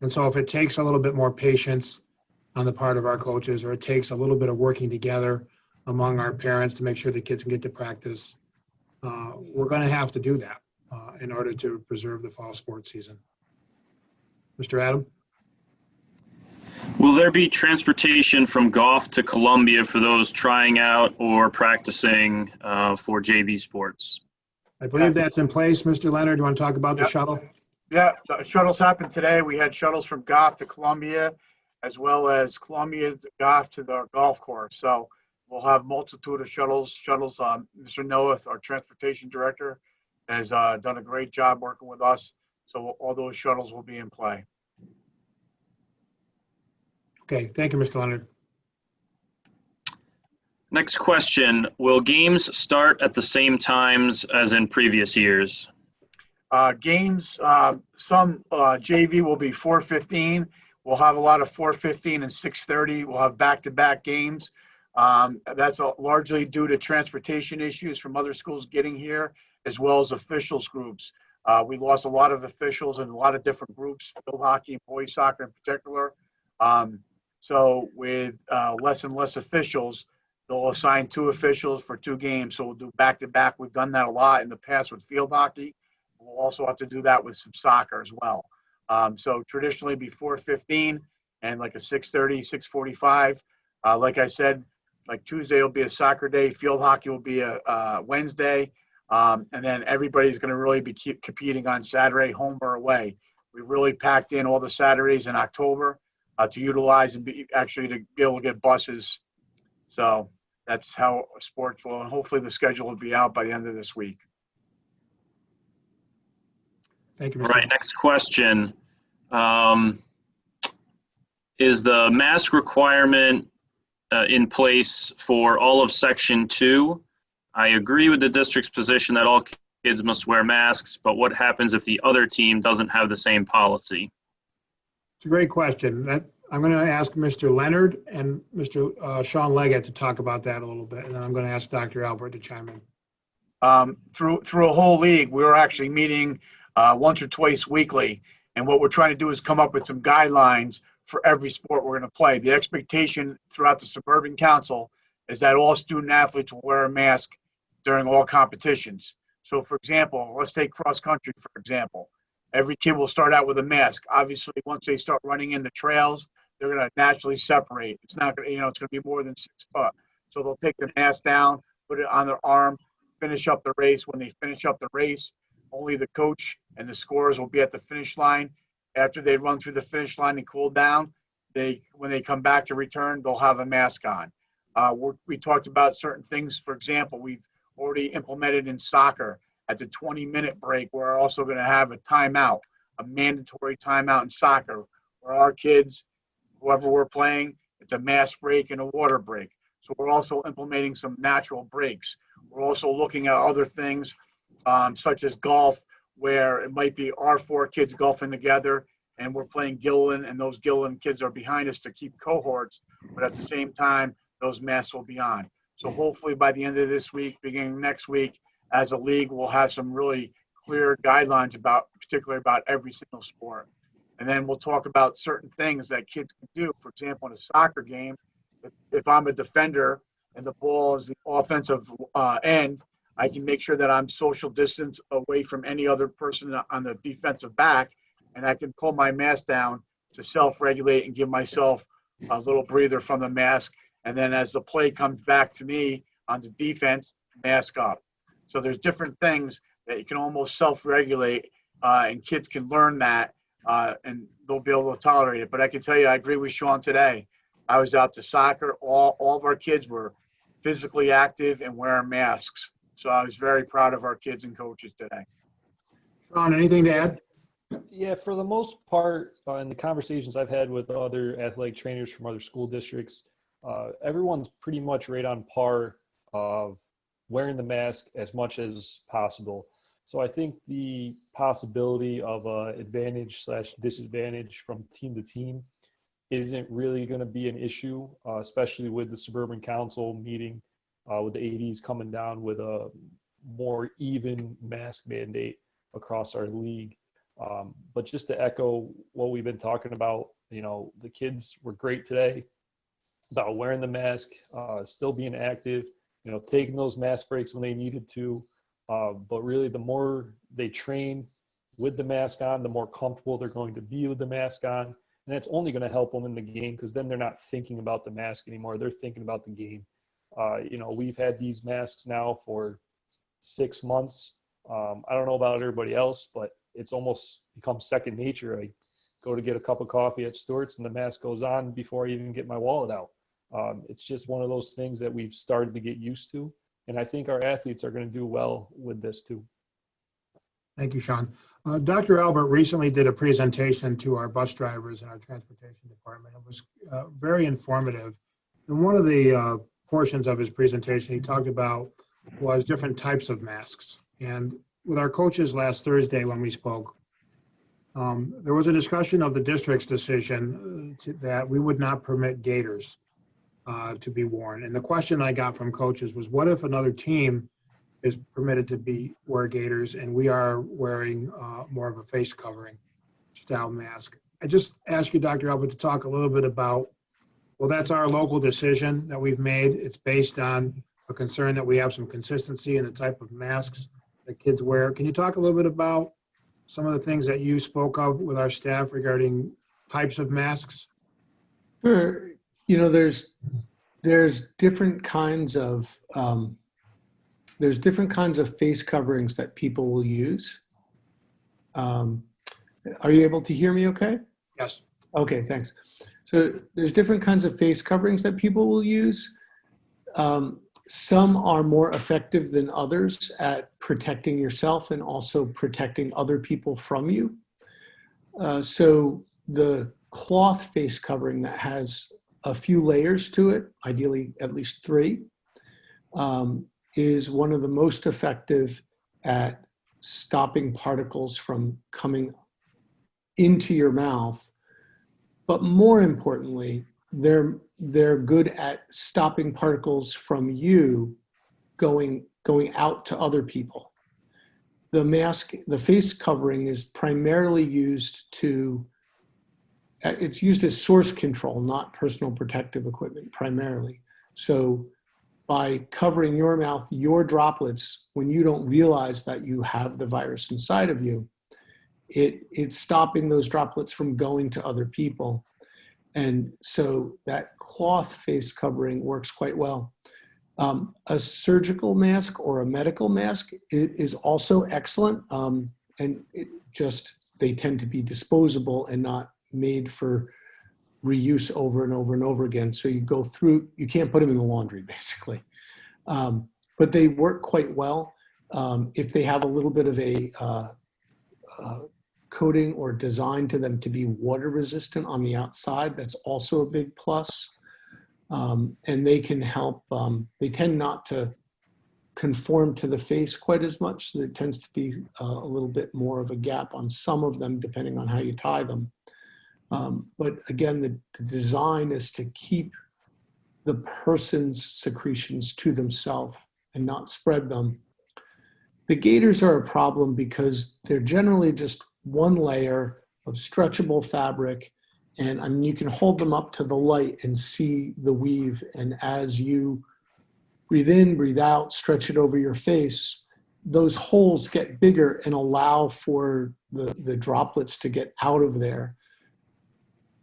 And so if it takes a little bit more patience on the part of our coaches, or it takes a little bit of working together among our parents to make sure the kids can get to practice, we're going to have to do that in order to preserve the fall sports season. Mr. Adam? Will there be transportation from Goff to Columbia for those trying out or practicing for JV sports? I believe that's in place. Mr. Leonard, do you want to talk about the shuttle? Yeah, shuttles happened today. We had shuttles from Goff to Columbia, as well as Columbia to Goff to the golf course. So we'll have multitude of shuttles. Mr. Noah, our transportation director, has done a great job working with us. So all those shuttles will be in play. Okay, thank you, Mr. Leonard. Next question, will games start at the same times as in previous years? Games, some JV will be 4:15. We'll have a lot of 4:15 and 6:30. We'll have back-to-back games. That's largely due to transportation issues from other schools getting here, as well as officials groups. We lost a lot of officials in a lot of different groups, field hockey and boys soccer in particular. So with less and less officials, they'll assign 2 officials for 2 games. So we'll do back-to-back. We've done that a lot in the past with field hockey. We'll also have to do that with some soccer as well. So traditionally before 4:15 and like a 6:30, 6:45. Like I said, like Tuesday will be a soccer day. Field hockey will be a Wednesday. And then everybody's going to really be competing on Saturday, home or away. We really packed in all the Saturdays in October to utilize and to be able to get buses. So that's how sports will, and hopefully the schedule will be out by the end of this week. Thank you, All Mr. right, next question. Is the mask requirement in place for all of Section 2? I agree with the district's position that all kids must wear masks, but what happens if the other team doesn't have the same policy? It's a great question. I'm going to ask Mr. Leonard and Mr. Sean Leggett to talk about that a little bit, and then I'm going to ask Dr. Albert to chime in. Through a whole league, we're actually meeting once or twice weekly, and what we're trying to do is come up with some guidelines for every sport we're going to play. The expectation throughout the Suburban Council is that all student athletes will wear a mask during all competitions. So, for example, let's take cross country, for example. Every kid will start out with a mask. Obviously, once they start running in the trails, they're going to naturally separate. It's not going to, it's going to be more than 6 foot. So they'll take the mask down, put it on their arm, finish up the race. When they finish up the race, only the coach and the scorers will be at the finish line. After they run through the finish line and cool down, when they come back to return, they'll have a mask on. We talked about certain things. For example, we've already implemented in soccer at the 20-minute break. We're also going to have a timeout, a mandatory timeout in soccer, where our kids, whoever we're playing, it's a mask break and a water break. So we're also implementing some natural breaks. We're also looking at other things such as golf, where it might be our 4 kids golfing together and we're playing Gilliland, and those Gilliland kids are behind us to keep cohorts, but at the same time, those masks will be on. So hopefully by the end of this week, beginning next week, as a league, we'll have some really clear guidelines particularly about every single sport. And then we'll talk about certain things that kids can do. For example, in a soccer game, if I'm a defender and the ball is the offensive end, I can make sure that I'm social distance away from any other person on the defensive back, and I can pull my mask down to self-regulate and give myself a little breather from the mask. And then as the play comes back to me on the defense, mask up. So there's different things that you can almost self-regulate, and kids can learn that, and they'll be able to tolerate it. But I can tell you, I agree with Sean today. I was out to soccer. All of our kids were physically active and wearing masks. So I was very proud of our kids and coaches today. Sean, anything to add? Yeah, for the most part, in the conversations I've had with other athletic trainers from other school districts, everyone's pretty much right on par of wearing the mask as much as possible. So I think the possibility of advantage/disadvantage from team to team isn't really going to be an issue, especially with the Suburban Council meeting with the ADs coming down with a more even mask mandate across our league. But just to echo what we've been talking about, the kids were great today about wearing the mask, still being active, taking those mask breaks when they needed to. But really, the more they train with the mask on, the more comfortable they're going to be with the mask on. And it's only going to help them in the game, because then they're not thinking about the mask anymore. They're thinking about the game. We've had these masks now for 6 months. I don't know about everybody else, but it's almost become second nature. I go to get a cup of coffee at Stewart's and the mask goes on before I even get my wallet out. It's just one of those things that we've started to get used to. And I think our athletes are going to do well with this too. Thank you, Sean. Dr. Albert recently did a presentation to our bus drivers in our transportation department. It was very informative. And one of the portions of his presentation he talked about was different types of masks. And with our coaches last Thursday when we spoke, there was a discussion of the district's decision that we would not permit gaiters to be worn. And the question I got from coaches was, what if another team is permitted to wear gaiters and we are wearing more of a face covering style mask? I just ask you, Dr. Albert, to talk a little bit about, well, that's our local decision that we've made. It's based on a concern that we have some consistency in the type of masks that kids wear. Can you talk a little bit about some of the things that you spoke of with our staff regarding types of masks? Sure. There's different kinds of face coverings that people will use. Are you able to hear me okay? Yes. Okay, thanks. So there's different kinds of face coverings that people will use. Some are more effective than others at protecting yourself and also protecting other people from you. So the cloth face covering that has a few layers to it, ideally at least 3, is one of the most effective at stopping particles from coming into your mouth. But more importantly, they're good at stopping particles from you going out to other people. The face covering is primarily used it's used as source control, not personal protective equipment primarily. So by covering your mouth, your droplets, when you don't realize that you have the virus inside of you, it's stopping those droplets from going to other people. And so that cloth face covering works quite well. A surgical mask or a medical mask is also excellent, and they tend to be disposable and not made for reuse over and over and over again. So you go through, you can't put them in the laundry basically, but they work quite well. If they have a little bit of a coating or design to them to be water resistant on the outside, that's also a big plus. And they can help, they tend not to conform to the face quite as much. So there tends to be a little bit more of a gap on some of them, depending on how you tie them. But again, the design is to keep the person's secretions to themselves and not spread them. The gaiters are a problem because they're generally just one layer of stretchable fabric. And I mean, you can hold them up to the light and see the weave. And as you breathe in, breathe out, stretch it over your face, those holes get bigger and allow for the droplets to get out of there.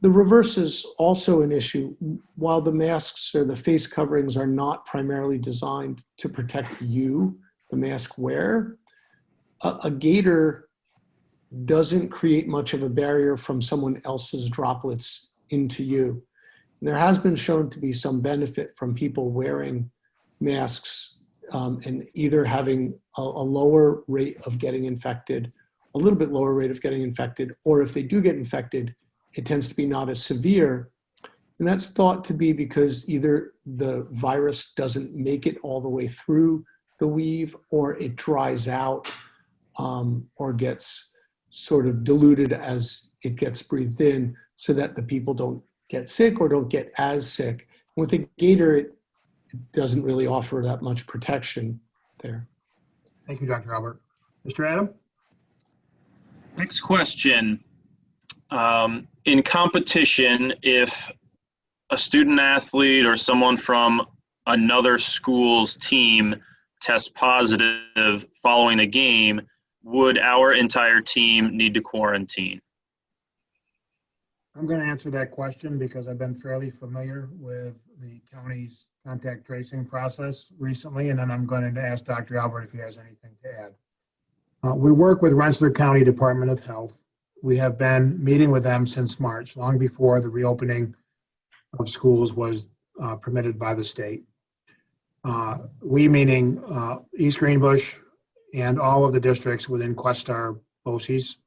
The reverse is also an issue. While the masks or the face coverings are not primarily designed to protect you, the mask wearer, a gaiter doesn't create much of a barrier from someone else's droplets into you. And there has been shown to be some benefit from people wearing masks and either having a lower rate of getting infected, a little bit lower rate of getting infected, or if they do get infected, it tends to be not as severe. And that's thought to be because either the virus doesn't make it all the way through the weave, or it dries out or gets sort of diluted as it gets breathed in, so that the people don't get sick or don't get as sick. With a gaiter, it doesn't really offer that much protection there. Thank you, Dr. Albert. Mr. Adam? Next question. In competition, if a student athlete or someone from another school's team tests positive following a game, would our entire team need to quarantine? I'm going to answer that question because I've been fairly familiar with the county's contact tracing process recently, and then I'm going to ask Dr. Albert if he has anything to add. We work with Rensselaer County Department of Health. We have been meeting with them since March, long before the reopening of schools was permitted by the state. We, meaning East Greenbush and all of the districts within Questar BOCES,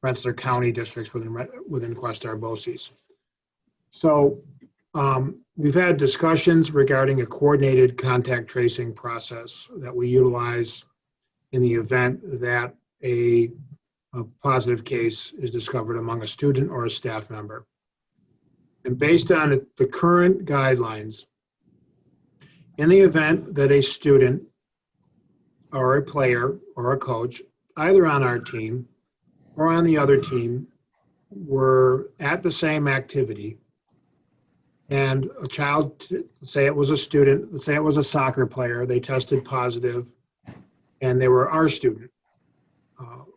Rensselaer County districts within Questar BOCES. So we've had discussions regarding a coordinated contact tracing process that we utilize in the event that a positive case is discovered among a student or a staff member. And based on the current guidelines, in the event that a student or a player or a coach, either on our team or on the other team, were at the same activity, and a child, say it was a student, let's say it was a soccer player, they tested positive, and they were our student.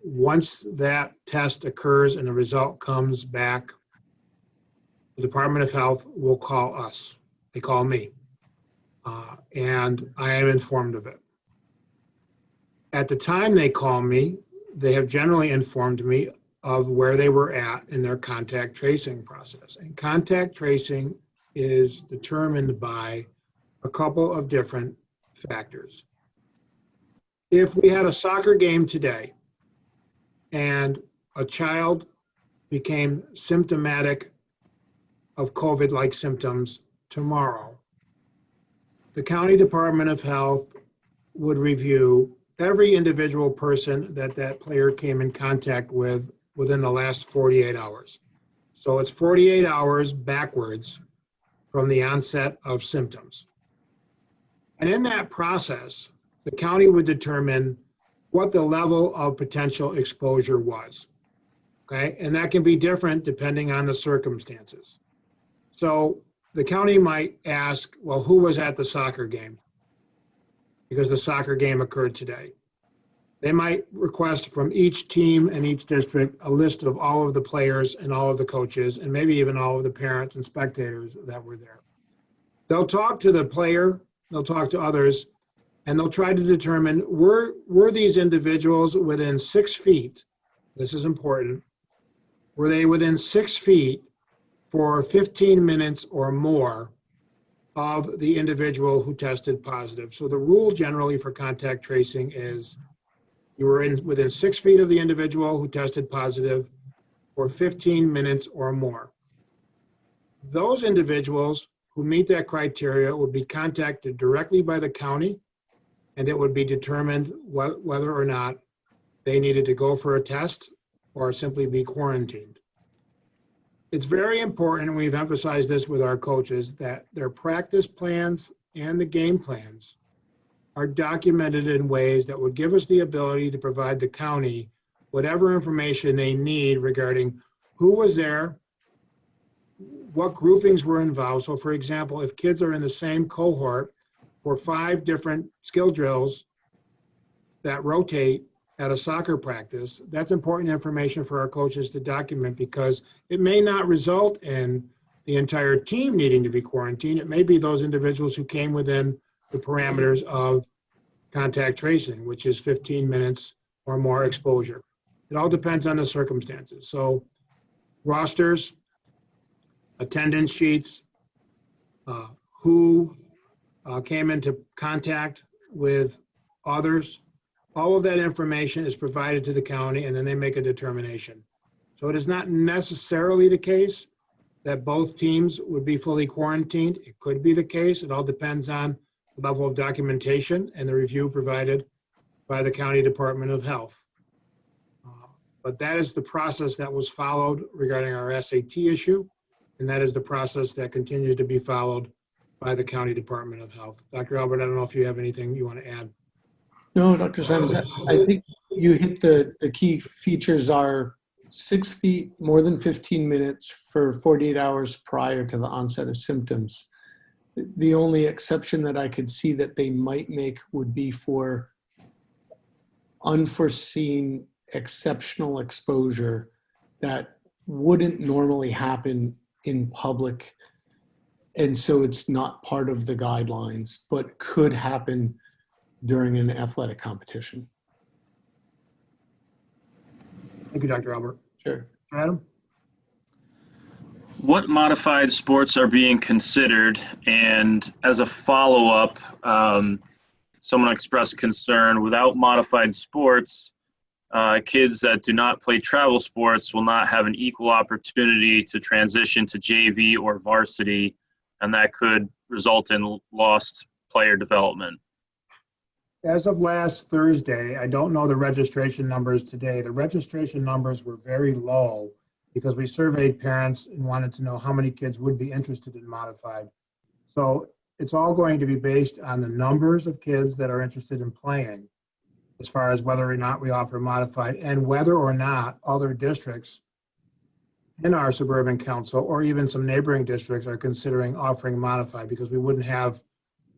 Once that test occurs and the result comes back, the Department of Health will call us. They call me, and I am informed of it. At the time they call me, they have generally informed me of where they were at in their contact tracing process. And contact tracing is determined by a couple of different factors. If we had a soccer game today and a child became symptomatic of COVID-like symptoms tomorrow, the County Department of Health would review every individual person that player came in contact with within the last 48 hours. So it's 48 hours backwards from the onset of symptoms. And in that process, the county would determine what the level of potential exposure was, okay? And that can be different depending on the circumstances. So the county might ask, well, who was at the soccer game? Because the soccer game occurred today. They might request from each team and each district a list of all of the players and all of the coaches, and maybe even all of the parents and spectators that were there. They'll talk to the player they'll talk to others, and they'll try to determine were these individuals within 6 feet, this is important, were they within 6 feet for 15 minutes or more of the individual who tested positive. So the rule generally for contact tracing is you were within 6 feet of the individual who tested positive for 15 minutes or more. Those individuals who meet that criteria would be contacted directly by the county, and it would be determined whether or not they needed to go for a test or simply be quarantined. It's very important, and we've emphasized this with our coaches, that their practice plans and the game plans are documented in ways that would give us the ability to provide the county whatever information they need regarding who was there, what groupings were involved. So for example, if kids are in the same cohort for 5 different skill drills that rotate at a soccer practice, that's important information for our coaches to document, because it may not result in the entire team needing to be quarantined. It may be those individuals who came within the parameters of contact tracing, which is 15 minutes or more exposure. It all depends on the circumstances. So rosters, attendance sheets, who came into contact with others, all of that information is provided to the county, and then they make a determination. So it is not necessarily the case that both teams would be fully quarantined. It could be the case. It all depends on the level of documentation and the review provided by the County Department of Health. But that is the process that was followed regarding our SAT issue, and that is the process that continues to be followed by the County Department of Health. Dr. Albert, I don't know if you have anything you want to add. No, Dr. Simons, I think you hit the key features are 6 feet, more than 15 minutes for 48 hours prior to the onset of symptoms. The only exception that I could see that they might make would be for unforeseen exceptional exposure that wouldn't normally happen in public. And so it's not part of the guidelines, but could happen during an athletic competition. Thank you, Dr. Albert. Sure. Adam? What modified sports are being considered? And as a follow-up, someone expressed concern, without modified sports, kids that do not play travel sports will not have an equal opportunity to transition to JV or varsity, and that could result in lost player development. As of last Thursday, I don't know the registration numbers today. The registration numbers were very low because we surveyed parents and wanted to know how many kids would be interested in modified. So it's all going to be based on the numbers of kids that are interested in playing, as far as whether or not we offer modified, and whether or not other districts in our suburban council or even some neighboring districts are considering offering modified, because we wouldn't have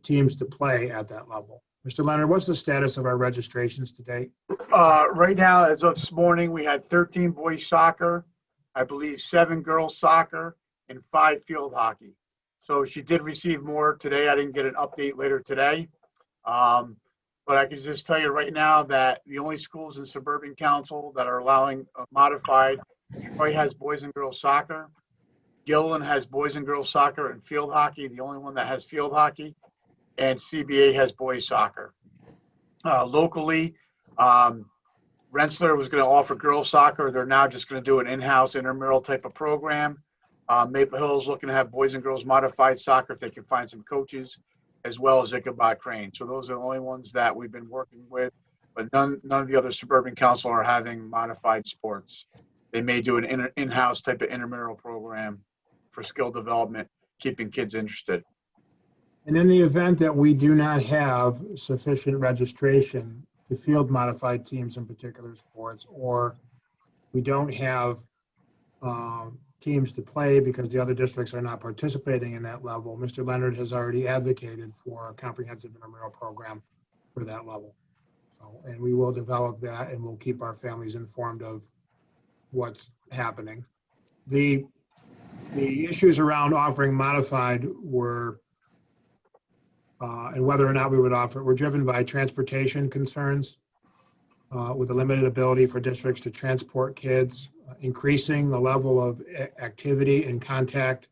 teams to play at that level. Mr. Leonard, what's the status of our registrations to date? Right now, as of this morning, we had 13 boys soccer, I believe 7 girls soccer, and 5 field hockey. So she did receive more today. I didn't get an update later today. But I can just tell you right now that the only schools in suburban council that are allowing modified, Troy has boys and girls soccer. Gilliland has boys and girls soccer and field hockey, the only one that has field hockey. And CBA has boys soccer. Locally, Rensselaer was going to offer girls soccer. They're now just going to do an in-house intramural type of program. Maple Hill is looking to have boys and girls modified soccer if they can find some coaches, as well as Ichabod Crane. So those are the only ones that we've been working with, but none of the other suburban council are having modified sports. They may do an in-house type of intramural program for skill development, keeping kids interested. And in the event that we do not have sufficient registration to field modified teams in particular sports, or we don't have teams to play because the other districts are not participating in that level, Mr. Leonard has already advocated for a comprehensive intramural program for that level. So, and we will develop that, and we'll keep our families informed of what's happening. The issues around offering modified were and whether or not we would offer it were driven by transportation concerns with the limited ability for districts to transport kids, increasing the level of activity and contact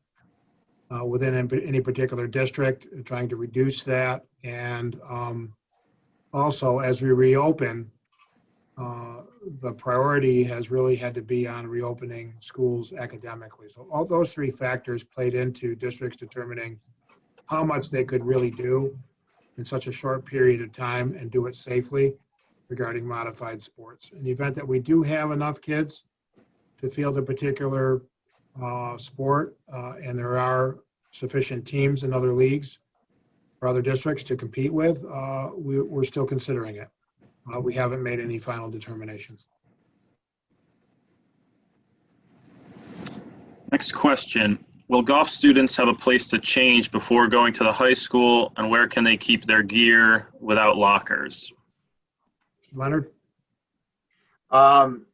within any particular district, trying to reduce that. And also, as we reopen, the priority has really had to be on reopening schools academically. So all those three factors played into districts determining how much they could really do in such a short period of time and do it safely regarding modified sports. In the event that we do have enough kids to field a particular sport, and there are sufficient teams in other leagues or other districts to compete with, we're still considering it. We haven't made any final determinations. Next question. Will golf students have a place to change before going to the high school, and where can they keep their gear without lockers? Leonard?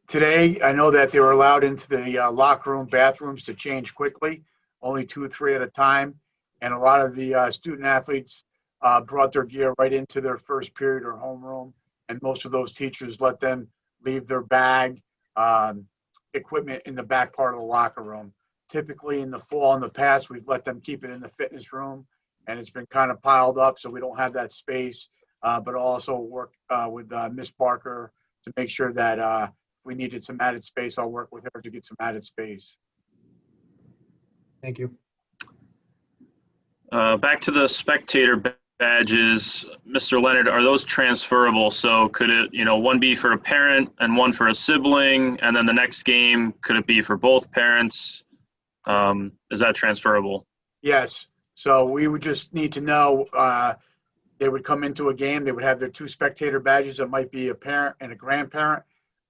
Today, I know that they were allowed into the locker room bathrooms to change quickly, only 2 or 3 at a time. And a lot of the student athletes brought their gear right into their first period or homeroom. And most of those teachers let them leave their bag, equipment in the back part of the locker room. Typically in the fall, in the past, we've let them keep it in the fitness room, and it's been kind of piled up, so we don't have that space. But also work with Miss Barker to make sure that if we needed some added space, I'll work with her to get some added space. Thank you. Back to the spectator badges, Mr. Leonard, are those transferable? So could it, one be for a parent and one for a sibling, and then the next game, could it be for both parents? Is that transferable? Yes. So we would just need to know, they would come into a game, they would have their 2 spectator badges. It might be a parent and a grandparent.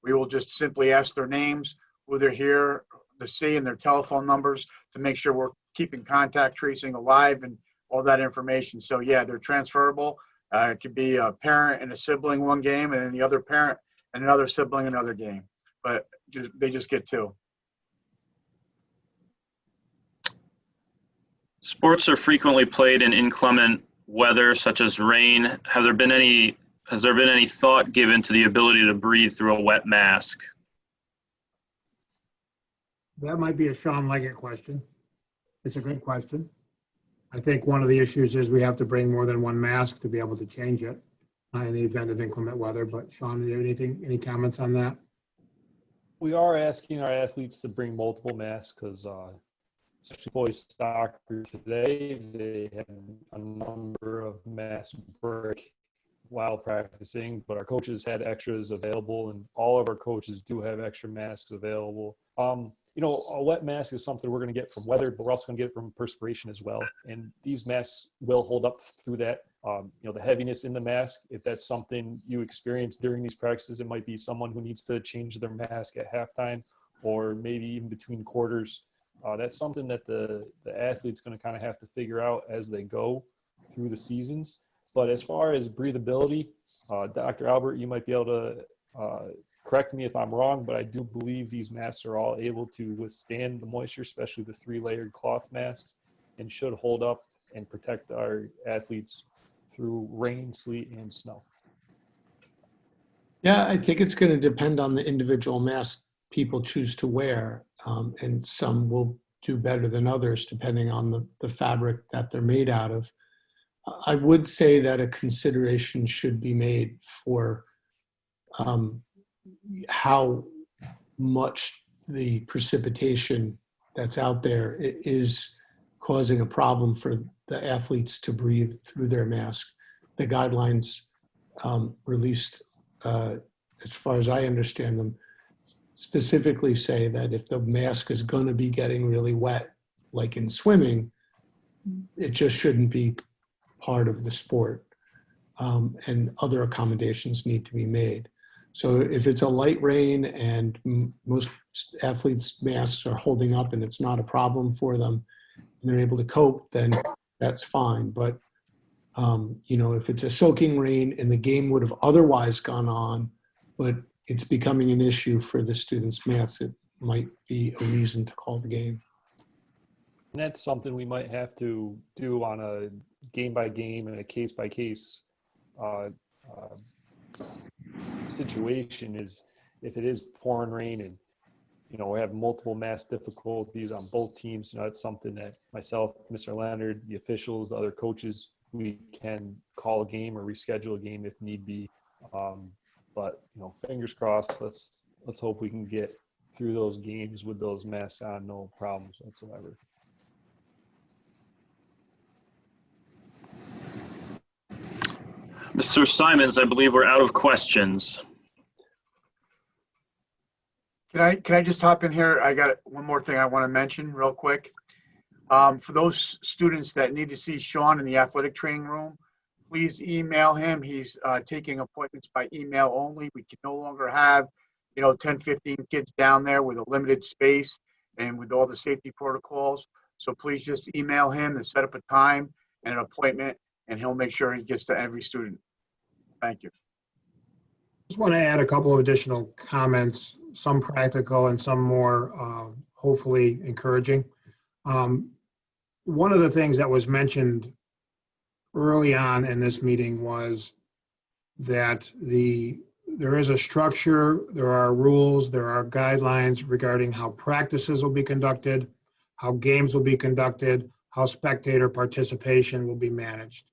We will just simply ask their names, who they're here to see, and their telephone numbers to make sure we're keeping contact tracing alive and all that information. So yeah, they're transferable. It could be a parent and a sibling one game, and then the other parent and another sibling another game. But they just get 2. Sports are frequently played in inclement weather, such as rain. Has there been any thought given to the ability to breathe through a wet mask? That might be a Sean Leggett question. It's a good question. I think one of the issues is we have to bring more than one mask to be able to change it in the event of inclement weather. But Sean, do you have any comments on that? We are asking our athletes to bring multiple masks because especially boys soccer today, they have a number of mask break while practicing, but our coaches had extras available, and all of our coaches do have extra masks available. A wet mask is something we're going to get from weather, but we're also going to get it from perspiration as well. And these masks will hold up through that. The heaviness in the mask, if that's something you experience during these practices, it might be someone who needs to change their mask at halftime or maybe even between quarters. That's something that the athlete's going to kind of have to figure out as they go through the seasons. But as far as breathability, Dr. Albert, you might be able to correct me if I'm wrong, but I do believe these masks are all able to withstand the moisture, especially the 3-layered cloth masks, and should hold up and protect our athletes through rain, sleet, and snow. Yeah, I think it's going to depend on the individual mask people choose to wear, and some will do better than others depending on the fabric that they're made out of. I would say that a consideration should be made for how much the precipitation that's out there is causing a problem for the athletes to breathe through their mask. The guidelines released, as far as I understand them, specifically say that if the mask is going to be getting really wet, like in swimming, it just shouldn't be part of the sport, and other accommodations need to be made. So if it's a light rain and most athletes' masks are holding up and it's not a problem for them and they're able to cope, then that's fine. But if it's a soaking rain and the game would have otherwise gone on, but it's becoming an issue for the students' masks, it might be a reason to call the game. that's something we might have to do on a game by game and a case by case situation. Is if it is pouring rain and we have multiple mass difficulties on both teams, that's something that myself, Mr. Leonard, the officials, the other coaches, we can call a game or reschedule a game if need be. But fingers crossed. Let's hope we can get through those games with those masks on, no problems whatsoever. Mr. Simons, I believe we're out of questions. Can I just hop in here? I got one more thing I want to mention real quick. For those students that need to see Sean in the athletic training room, please email him. He's taking appointments by email only. We can no longer have 10, 15 kids down there with a limited space and with all the safety protocols. So please just email him and set up a time and an appointment, and he'll make sure he gets to every student. Thank you. Just want to add a couple of additional comments, some practical and some more hopefully encouraging. One of the things that was mentioned early on in this meeting was that there is a structure, there are rules, there are guidelines regarding how practices will be conducted, how games will be conducted, how spectator participation will be managed.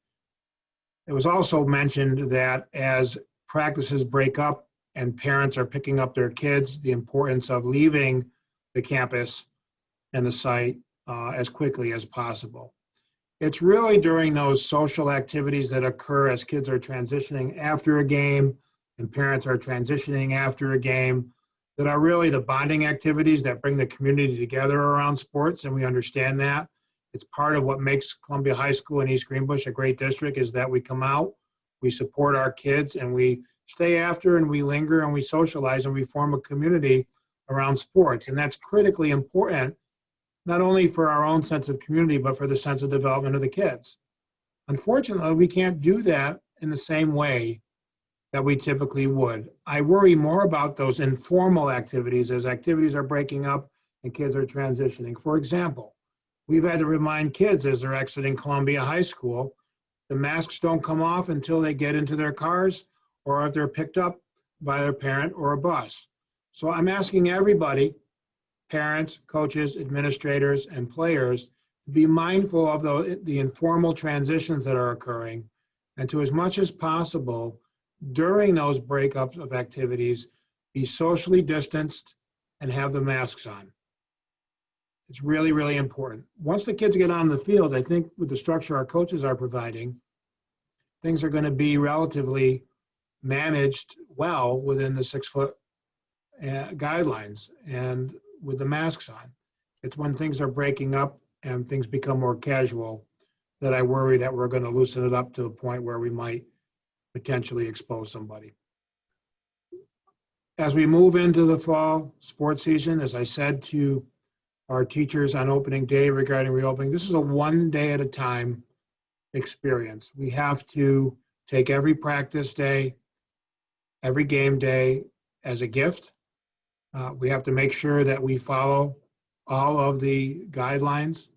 It was also mentioned that as practices break up and parents are picking up their kids, the importance of leaving the campus and the site as quickly as possible. It's really during those social activities that occur as kids are transitioning after a game and parents are transitioning after a game that are really the bonding activities that bring the community together around sports, and we understand that. It's part of what makes Columbia High School in East Greenbush a great district, is that we come out, we support our kids, and we stay after and we linger and we socialize and we form a community around sports. And that's critically important, not only for our own sense of community, but for the sense of development of the kids. Unfortunately, we can't do that in the same way that we typically would. I worry more about those informal activities as activities are breaking up and kids are transitioning. For example, we've had to remind kids as they're exiting Columbia High School, the masks don't come off until they get into their cars or if they're picked up by their parent or a bus. So I'm asking everybody, parents, coaches, administrators, and players, to be mindful of the informal transitions that are occurring, and to, as much as possible, during those breakups of activities, be socially distanced and have the masks on. It's really, really important. Once the kids get on the field, I think with the structure our coaches are providing, things are going to be relatively managed well within the 6-foot guidelines and with the masks on. It's when things are breaking up and things become more casual that I worry that we're going to loosen it up to a point where we might potentially expose somebody. As we move into the fall sports season, as I said to our teachers on opening day regarding reopening, this is a one day at a time experience. We have to take every practice day, every game day as a gift. We have to make sure that we follow all of the guidelines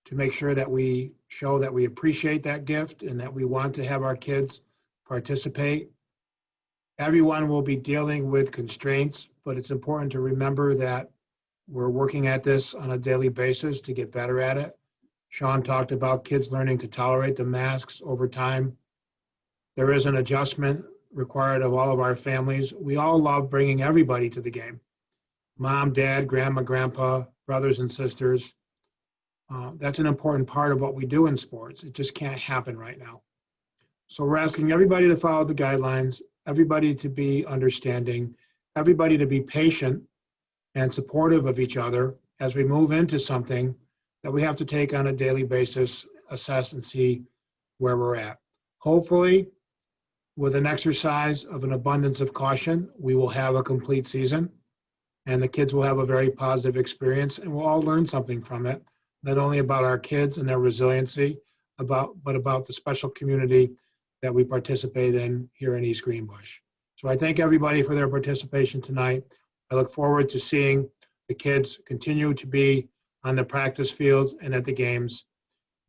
to make sure that we show that we appreciate that gift and that we want to have our kids participate. Everyone will be dealing with constraints, but it's important to remember that we're working at this on a daily basis to get better at it. Sean talked about kids learning to tolerate the masks over time. There is an adjustment required of all of our families. We all love bringing everybody to the game. Mom, dad, grandma, grandpa, brothers and sisters. That's an important part of what we do in sports. It just can't happen right now. So we're asking everybody to follow the guidelines, everybody to be understanding, everybody to be patient and supportive of each other as we move into something that we have to take on a daily basis, assess and see where we're at. Hopefully, with an exercise of an abundance of caution, we will have a complete season and the kids will have a very positive experience and we'll all learn something from it, not only about our kids and their resiliency, but about the special community that we participate in here in East Greenbush. So I thank everybody for their participation tonight. I look forward to seeing the kids continue to be on the practice fields and at the games.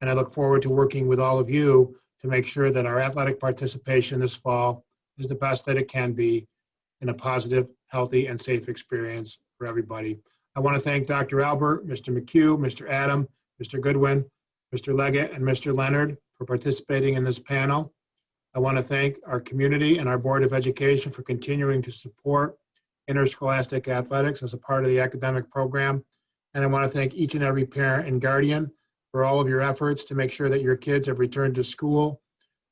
And I look forward to working with all of you to make sure that our athletic participation this fall is the best that it can be in a positive, healthy, and safe experience for everybody. I want to thank Dr. Albert, Mr. McHugh, Mr. Adam, Mr. Goodwin, Mr. Leggett, and Mr. Leonard for participating in this panel. I want to thank our community and our Board of Education for continuing to support interscholastic athletics as a part of the academic program. And I want to thank each and every parent and guardian for all of your efforts to make sure that your kids have returned to school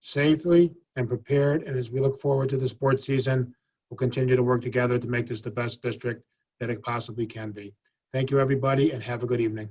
safely and prepared. And as we look forward to this board season, we'll continue to work together to make this the best district that it possibly can be. Thank you, everybody, and have a good evening.